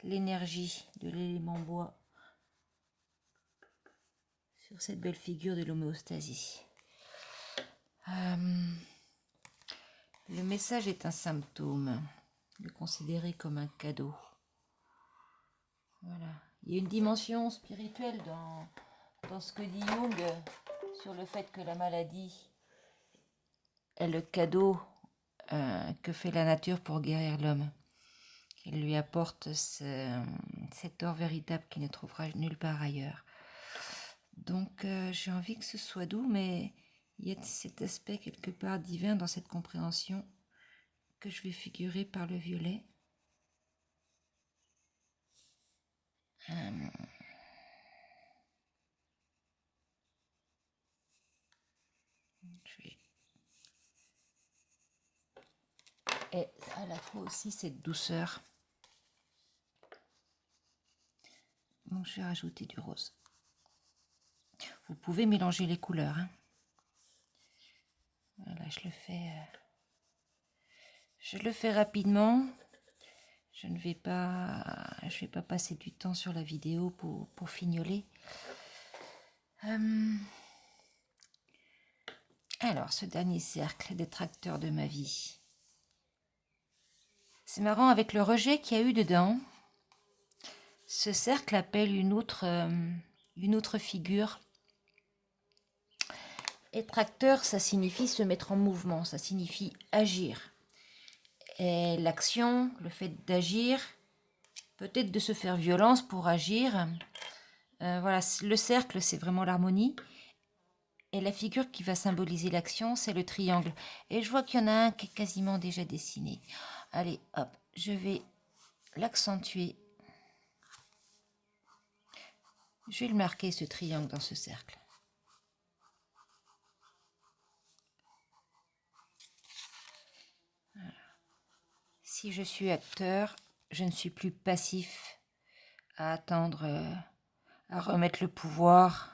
l'énergie de l'élément bois sur cette belle figure de l'homéostasie. Le message est un symptôme, le considérer comme un cadeau. Voilà. Il y a une dimension spirituelle dans ce que dit Jung sur le fait que la maladie est le cadeau que fait la nature pour guérir l'homme. Il lui apporte cet or véritable qu'il ne trouvera nulle part ailleurs. Donc j'ai envie que ce soit doux, mais il y a cet aspect quelque part divin dans cette compréhension que je vais figurer par le violet. Et à la fois aussi cette douceur. Donc je vais rajouter du rose. Vous pouvez mélanger les couleurs, hein. Voilà, je le fais rapidement. Je ne vais pas passer du temps sur la vidéo pour fignoler. Alors, ce dernier cercle des tracteurs de ma vie. C'est marrant, avec le rejet qu'il y a eu dedans, ce cercle appelle une autre figure. Et tracteur, ça signifie se mettre en mouvement, ça signifie agir. Et l'action, le fait d'agir, peut-être de se faire violence pour agir. Voilà, le cercle, c'est vraiment l'harmonie. Et la figure qui va symboliser l'action, c'est le triangle. Et je vois qu'il y en a un qui est quasiment déjà dessiné. Allez, hop, je vais l'accentuer. Je vais le marquer, ce triangle, dans ce cercle. Voilà. Si je suis acteur, je ne suis plus passif à attendre, à remettre le pouvoir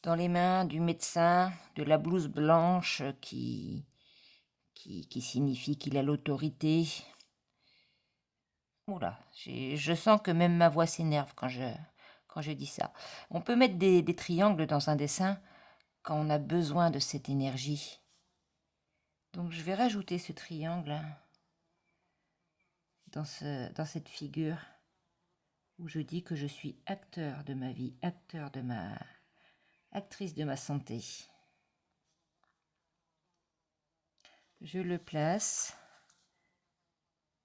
dans les mains du médecin, de la blouse blanche qui signifie qu'il a l'autorité. Oula, je sens que même ma voix s'énerve quand je dis ça. On peut mettre des triangles dans un dessin quand on a besoin de cette énergie. Donc je vais rajouter ce triangle dans cette figure où je dis que je suis acteur de ma vie, actrice de ma santé. Je le place.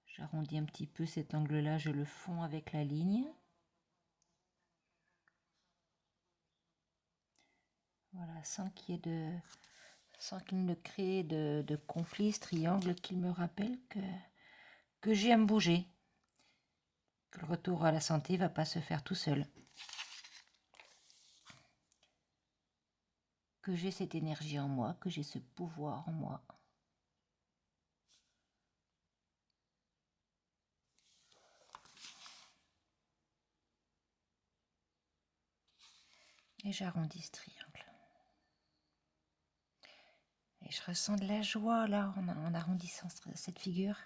J'arrondis un petit peu cet angle-là, je le fonds avec la ligne. Voilà, sans qu'il y ait sans qu'il ne crée de conflits, ce triangle qui me rappelle que j'ai à me bouger, que le retour à la santé ne va pas se faire tout seul, que j'ai cette énergie en moi, que j'ai ce pouvoir en moi. Et j'arrondis ce triangle. Et je ressens de la joie là en arrondissant cette figure.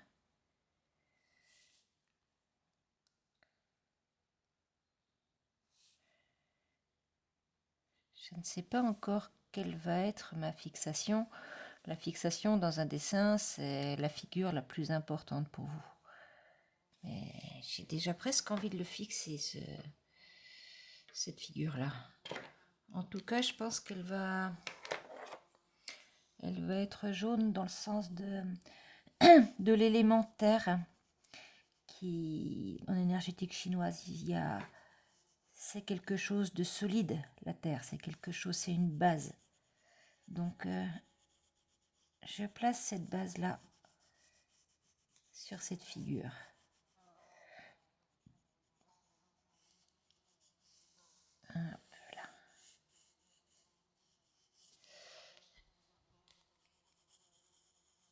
Je ne sais pas encore quelle va être ma fixation. La fixation dans un dessin, c'est la figure la plus importante pour vous. Mais j'ai déjà presque envie de le fixer, cette figure-là. En tout cas, je pense qu'elle va être jaune dans le sens de l'élément terre, qui, en énergétique chinoise, c'est quelque chose de solide, la terre, c'est quelque chose, c'est une base. Donc, je place cette base-là sur cette figure. Hop là.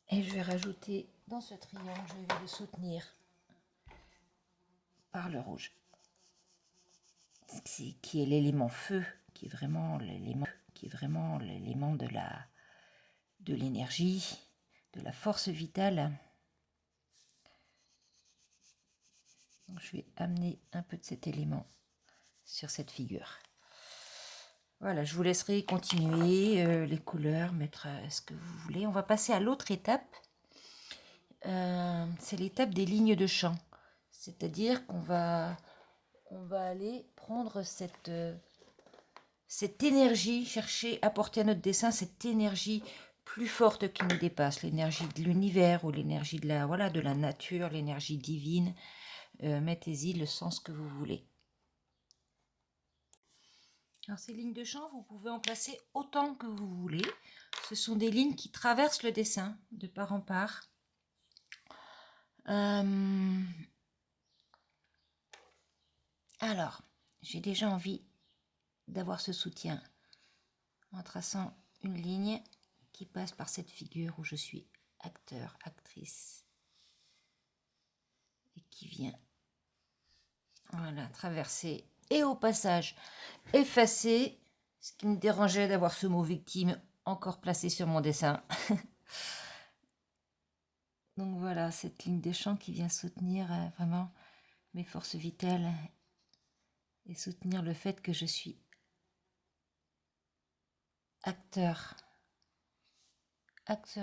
Et je vais rajouter dans ce triangle, je vais le soutenir par le rouge, qui est l'élément feu, qui est vraiment l'élément de l'énergie, de la force vitale. Donc, je vais amener un peu de cet élément sur cette figure. Voilà, je vous laisserai continuer les couleurs, mettre ce que vous voulez. On va passer à l'autre étape. C'est l'étape des lignes de champ. C'est-à-dire qu'on va aller prendre cette énergie, chercher, apporter à notre dessin cette énergie plus forte qui nous dépasse, l'énergie de l'univers ou l'énergie de la nature, l'énergie divine. Mettez-y le sens que vous voulez. Alors ces lignes de champ, vous pouvez en placer autant que vous voulez. Ce sont des lignes qui traversent le dessin de part en part. Alors, j'ai déjà envie d'avoir ce soutien en traçant une ligne qui passe par cette figure où je suis acteur, actrice et qui vient traverser et au passage effacer ce qui me dérangeait d'avoir ce mot victime encore placé sur mon dessin. Donc voilà, cette ligne de champ qui vient soutenir vraiment mes forces vitales et soutenir le fait que je suis acteur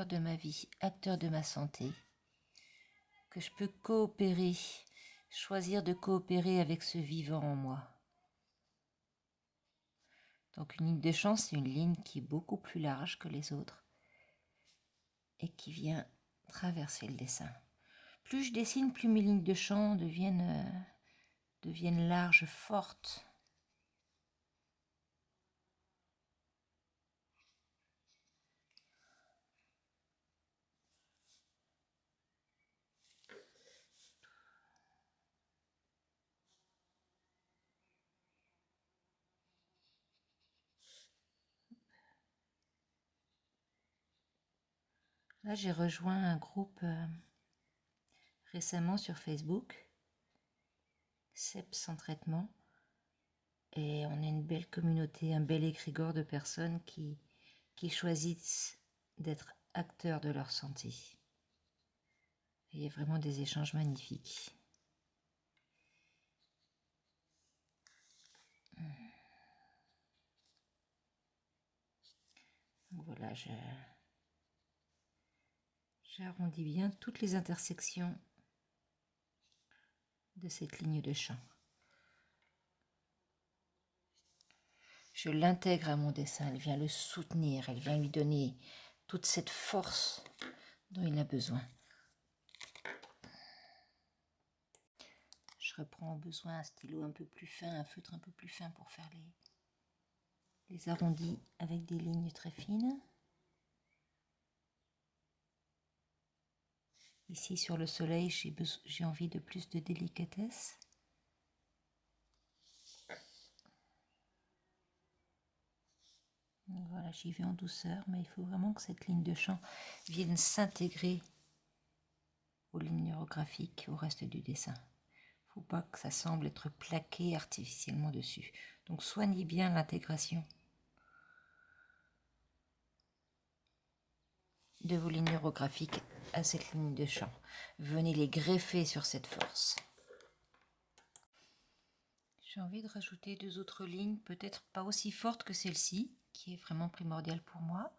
de ma vie, acteur de ma santé, que je peux coopérer, choisir de coopérer avec ce vivant en moi. Donc une ligne de champ, c'est une ligne qui est beaucoup plus large que les autres et qui vient traverser le dessin. Plus je dessine, plus mes lignes de champ deviennent larges, fortes. Là, j'ai rejoint un groupe récemment sur Facebook, CEP sans traitement, et on est une belle communauté, un bel égrégore de personnes qui choisissent d'être acteurs de leur santé. Et il y a vraiment des échanges magnifiques. Donc voilà, j'arrondis bien toutes les intersections de cette ligne de champ. Je l'intègre à mon dessin, elle vient le soutenir, elle vient lui donner toute cette force dont il a besoin. Je reprends au besoin un stylo un peu plus fin, un feutre un peu plus fin pour faire les arrondis avec des lignes très fines. Ici sur le soleil, j'ai envie de plus de délicatesse. Voilà, j'y vais en douceur, mais il faut vraiment que cette ligne de champ vienne s'intégrer aux lignes graphiques, au reste du dessin. Il ne faut pas que ça semble être plaqué artificiellement dessus. Donc soignez bien l'intégration de vos lignes graphiques à cette ligne de champ. Venez les greffer sur cette force. J'ai envie de rajouter 2 autres lignes, peut-être pas aussi fortes que celle-ci, qui est vraiment primordiale pour moi,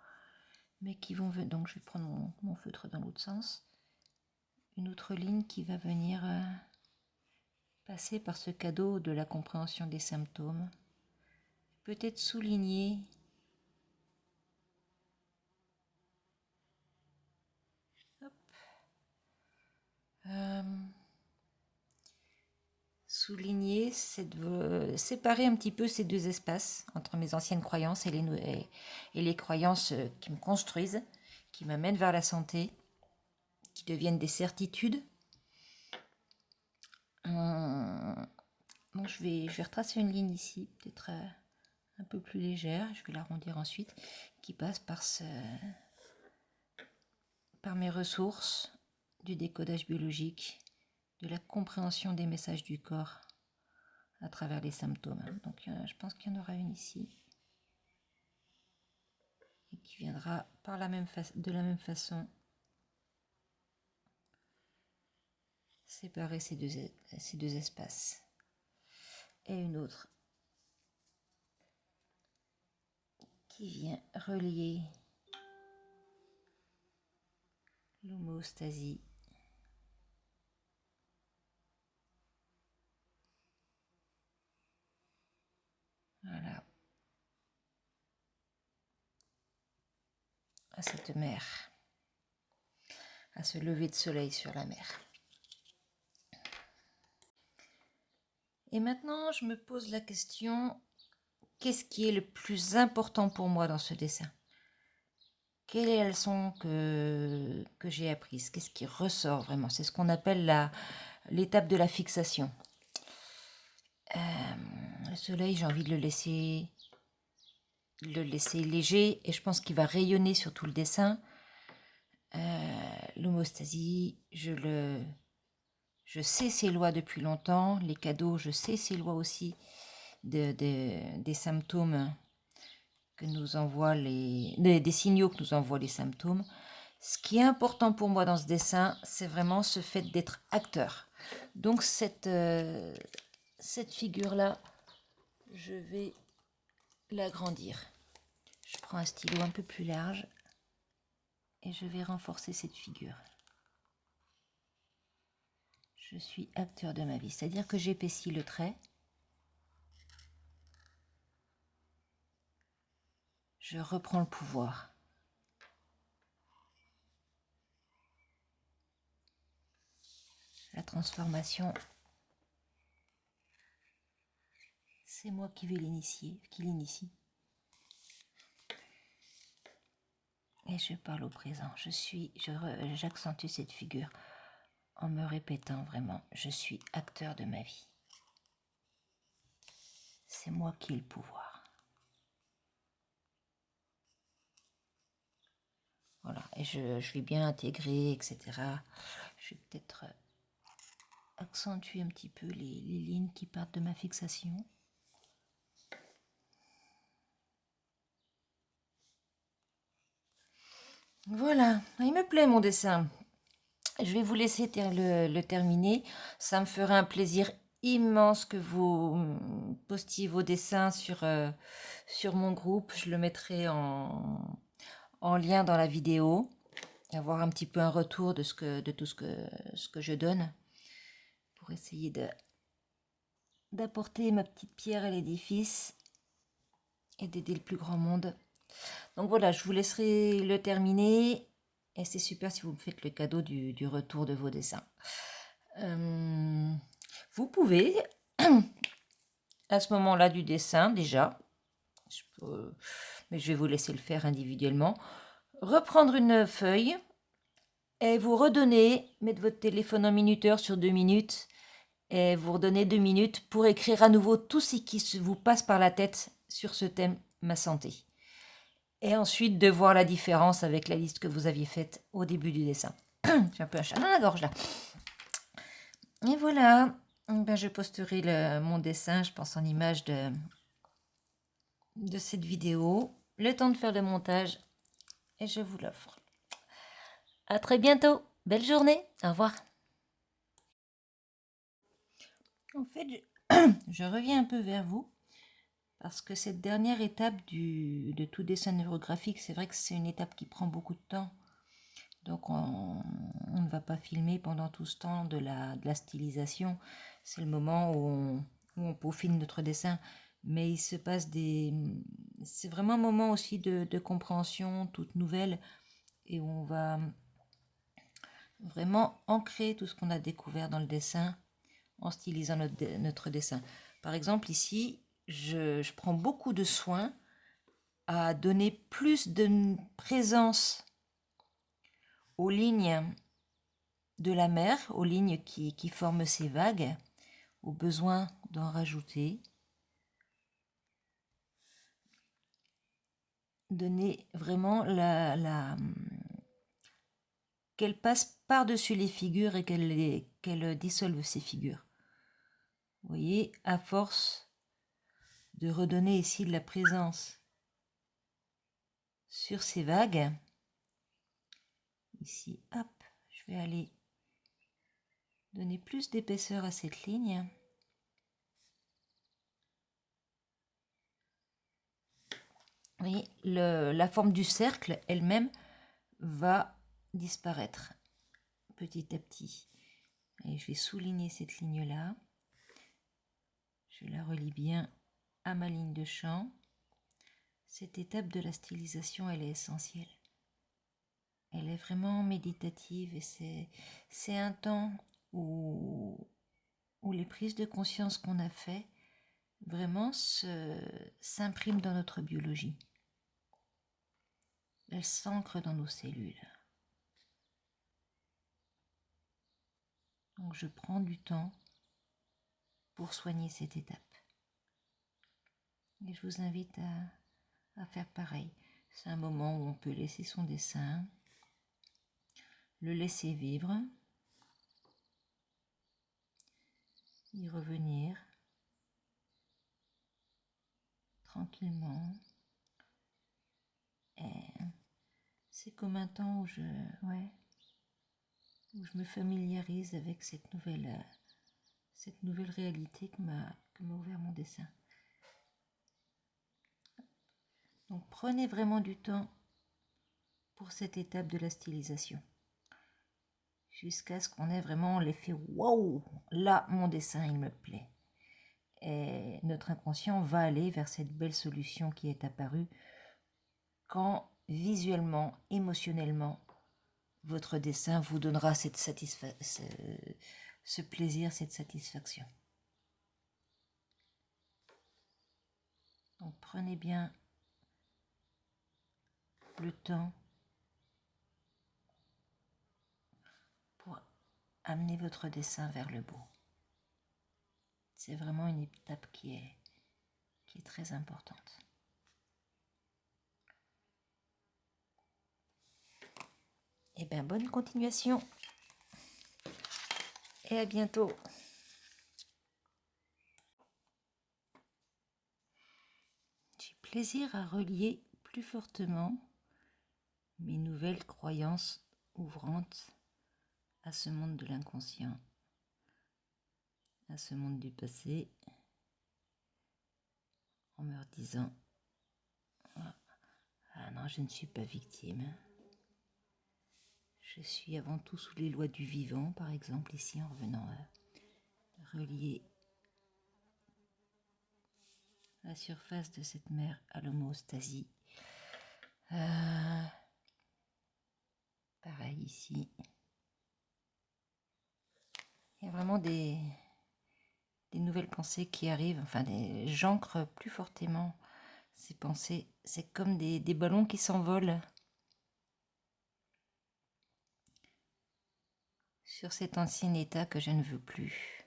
mais qui vont venir. Donc je vais prendre mon feutre dans l'autre sens. Une autre ligne qui va venir passer par ce cadeau de la compréhension des symptômes. Peut-être souligner souligner, séparer un petit peu ces 2 espaces entre mes anciennes croyances et les croyances qui me construisent, qui m'amènent vers la santé, qui deviennent des certitudes. Donc je vais retracer une ligne ici, peut-être un peu plus légère, je vais l'arrondir ensuite, qui passe par mes ressources du décodage biologique, de la compréhension des messages du corps à travers les symptômes. Donc je pense qu'il y en aura une ici et qui viendra de la même façon séparer ces deux espaces. Et une autre qui vient relier l'homéostasie voilà, à cette mer, à ce lever de soleil sur la mer. Et maintenant, je me pose la question, qu'est-ce qui est le plus important pour moi dans ce dessin? Quelle est la leçon que j'ai apprise? Qu'est-ce qui ressort vraiment? C'est ce qu'on appelle l'étape de la fixation. Le soleil, j'ai envie de le laisser léger et je pense qu'il va rayonner sur tout le dessin. L'homéostasie, je sais ses lois depuis longtemps. Les cadeaux, je sais ses lois aussi des symptômes que nous envoient des signaux que nous envoient les symptômes. Ce qui est important pour moi dans ce dessin, c'est vraiment ce fait d'être acteur. Donc cette figure-là, je vais l'agrandir. Je prends un stylo un peu plus large et je vais renforcer cette figure. Je suis acteur de ma vie, c'est-à-dire que j'épaissis le trait. Je reprends le pouvoir. La transformation, c'est moi qui vais l'initie. Et je parle au présent. J'accentue cette figure en me répétant vraiment, je suis acteur de ma vie. C'est moi qui ai le pouvoir. Voilà, et je vais bien intégrer, etc. Je vais peut-être accentuer un petit peu les lignes qui partent de ma fixation. Voilà, il me plaît mon dessin. Je vais vous laisser le terminer. Ça me fera un plaisir immense que vous postiez vos dessins sur mon groupe. Je le mettrai en lien dans la vidéo. Avoir un petit peu un retour de tout ce que je donne. Pour essayer d'apporter ma petite pierre à l'édifice et d'aider le plus grand monde. Donc voilà, je vous laisserai le terminer. Et c'est super si vous me faites le cadeau du retour de vos dessins. Vous pouvez, à ce moment-là du dessin déjà, mais je vais vous laisser le faire individuellement, reprendre une feuille Et vous redonnez, mettez votre téléphone en minuteur sur 2 minutes, et vous redonnez 2 minutes pour écrire à nouveau tout ce qui vous passe par la tête sur ce thème, ma santé. Et ensuite de voir la différence avec la liste que vous aviez faite au début du dessin. J'ai un peu un chat dans la gorge là. Et voilà, ben, je posterai mon dessin, je pense en image de cette vidéo. Le temps de faire le montage et je vous l'offre. À très bientôt, belle journée, au revoir. En fait, je reviens un peu vers vous parce que cette dernière étape de tout dessin neurographique, c'est vrai que c'est une étape qui prend beaucoup de temps. Donc on ne va pas filmer pendant tout ce temps de la stylisation. C'est le moment où on peaufine notre dessin. Mais il se passe c'est vraiment un moment aussi de compréhension toute nouvelle et où on va vraiment ancrer tout ce qu'on a découvert dans le dessin en stylisant notre dessin. Par exemple, ici, je prends beaucoup de soin à donner plus de présence aux lignes de la mer, aux lignes qui forment ces vagues, au besoin d'en rajouter. Donner vraiment qu'elle passe par-dessus les figures et qu'elle dissolve ces figures. Vous voyez, à force de redonner ici de la présence sur ces vagues, ici, hop, je vais aller donner plus d'épaisseur à cette ligne. Vous voyez, la forme du cercle elle-même va disparaître petit à petit. Et je vais souligner cette ligne-là. Je la relie bien à ma ligne de champ. Cette étape de la stylisation, elle est essentielle. Elle est vraiment méditative et c'est un temps où les prises de conscience qu'on a fait vraiment s'impriment dans notre biologie. Elles s'ancrent dans nos cellules. Donc je prends du temps pour soigner cette étape. Et je vous invite à faire pareil. C'est un moment où on peut laisser son dessin, le laisser vivre, y revenir tranquillement. Et c'est comme un temps où je me familiarise avec cette nouvelle réalité que m'a ouvert mon dessin. Donc prenez vraiment du temps pour cette étape de la stylisation, jusqu'à ce qu'on ait vraiment l'effet waouh, là mon dessin il me plaît. Et notre inconscient va aller vers cette belle solution qui est apparue quand visuellement, émotionnellement, votre dessin vous donnera ce plaisir, cette satisfaction. Donc prenez bien le temps pour amener votre dessin vers le beau. C'est vraiment une étape qui est très importante. Et bien, bonne continuation et à bientôt. J'ai plaisir à relier plus fortement mes nouvelles croyances ouvrantes à ce monde de l'inconscient, à ce monde du passé, en me redisant ah non, je ne suis pas victime. Je suis avant tout sous les lois du vivant, par exemple, ici en revenant relier la surface de cette mer à l'homéostasie. Pareil ici. Il y a vraiment des nouvelles pensées qui arrivent, enfin, j'ancre plus fortement ces pensées. C'est comme des ballons qui s'envolent. sur cet ancien état que je ne veux plus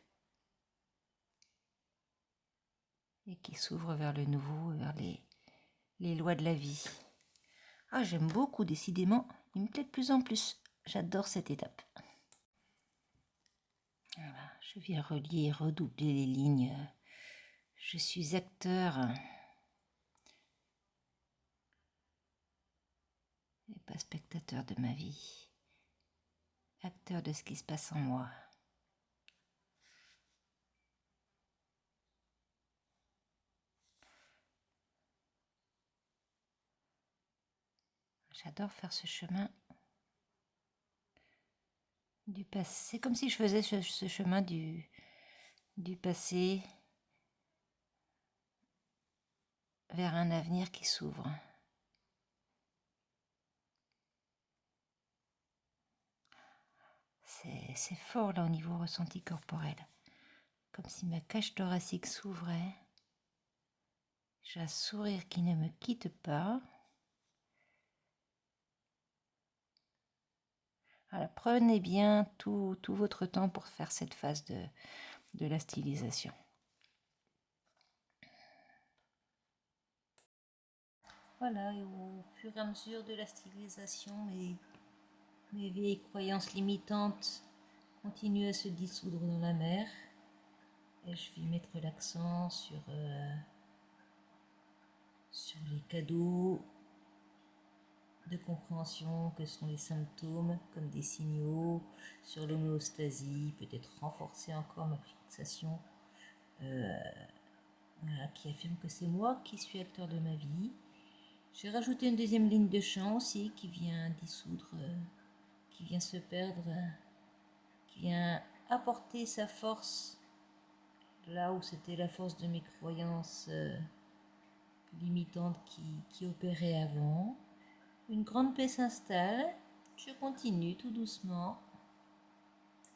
et qui s'ouvre vers le nouveau, vers les lois de la vie. Ah, j'aime beaucoup, décidément, il me plaît de plus en plus. J'adore cette étape. Voilà, je viens relier et redoubler les lignes. Je suis acteur et pas spectateur de ma vie. Acteur de ce qui se passe en moi. J'adore faire ce chemin du passé. C'est comme si je faisais ce chemin du passé vers un avenir qui s'ouvre. C'est fort là au niveau ressenti corporel. Comme si ma cage thoracique s'ouvrait. J'ai un sourire qui ne me quitte pas. Alors, prenez bien tout votre temps pour faire cette phase de la stylisation. Voilà, et au fur et à mesure de la stylisation, mes vieilles croyances limitantes continuent à se dissoudre dans la mer. Et je vais mettre l'accent sur les cadeaux de compréhension que sont les symptômes comme des signaux, sur l'homéostasie, peut-être renforcer encore ma fixation voilà, qui affirme que c'est moi qui suis acteur de ma vie. J'ai rajouté une deuxième ligne de chant aussi qui vient dissoudre, qui vient se perdre, qui vient apporter sa force là où c'était la force de mes croyances limitantes qui opéraient avant. Une grande paix s'installe, je continue tout doucement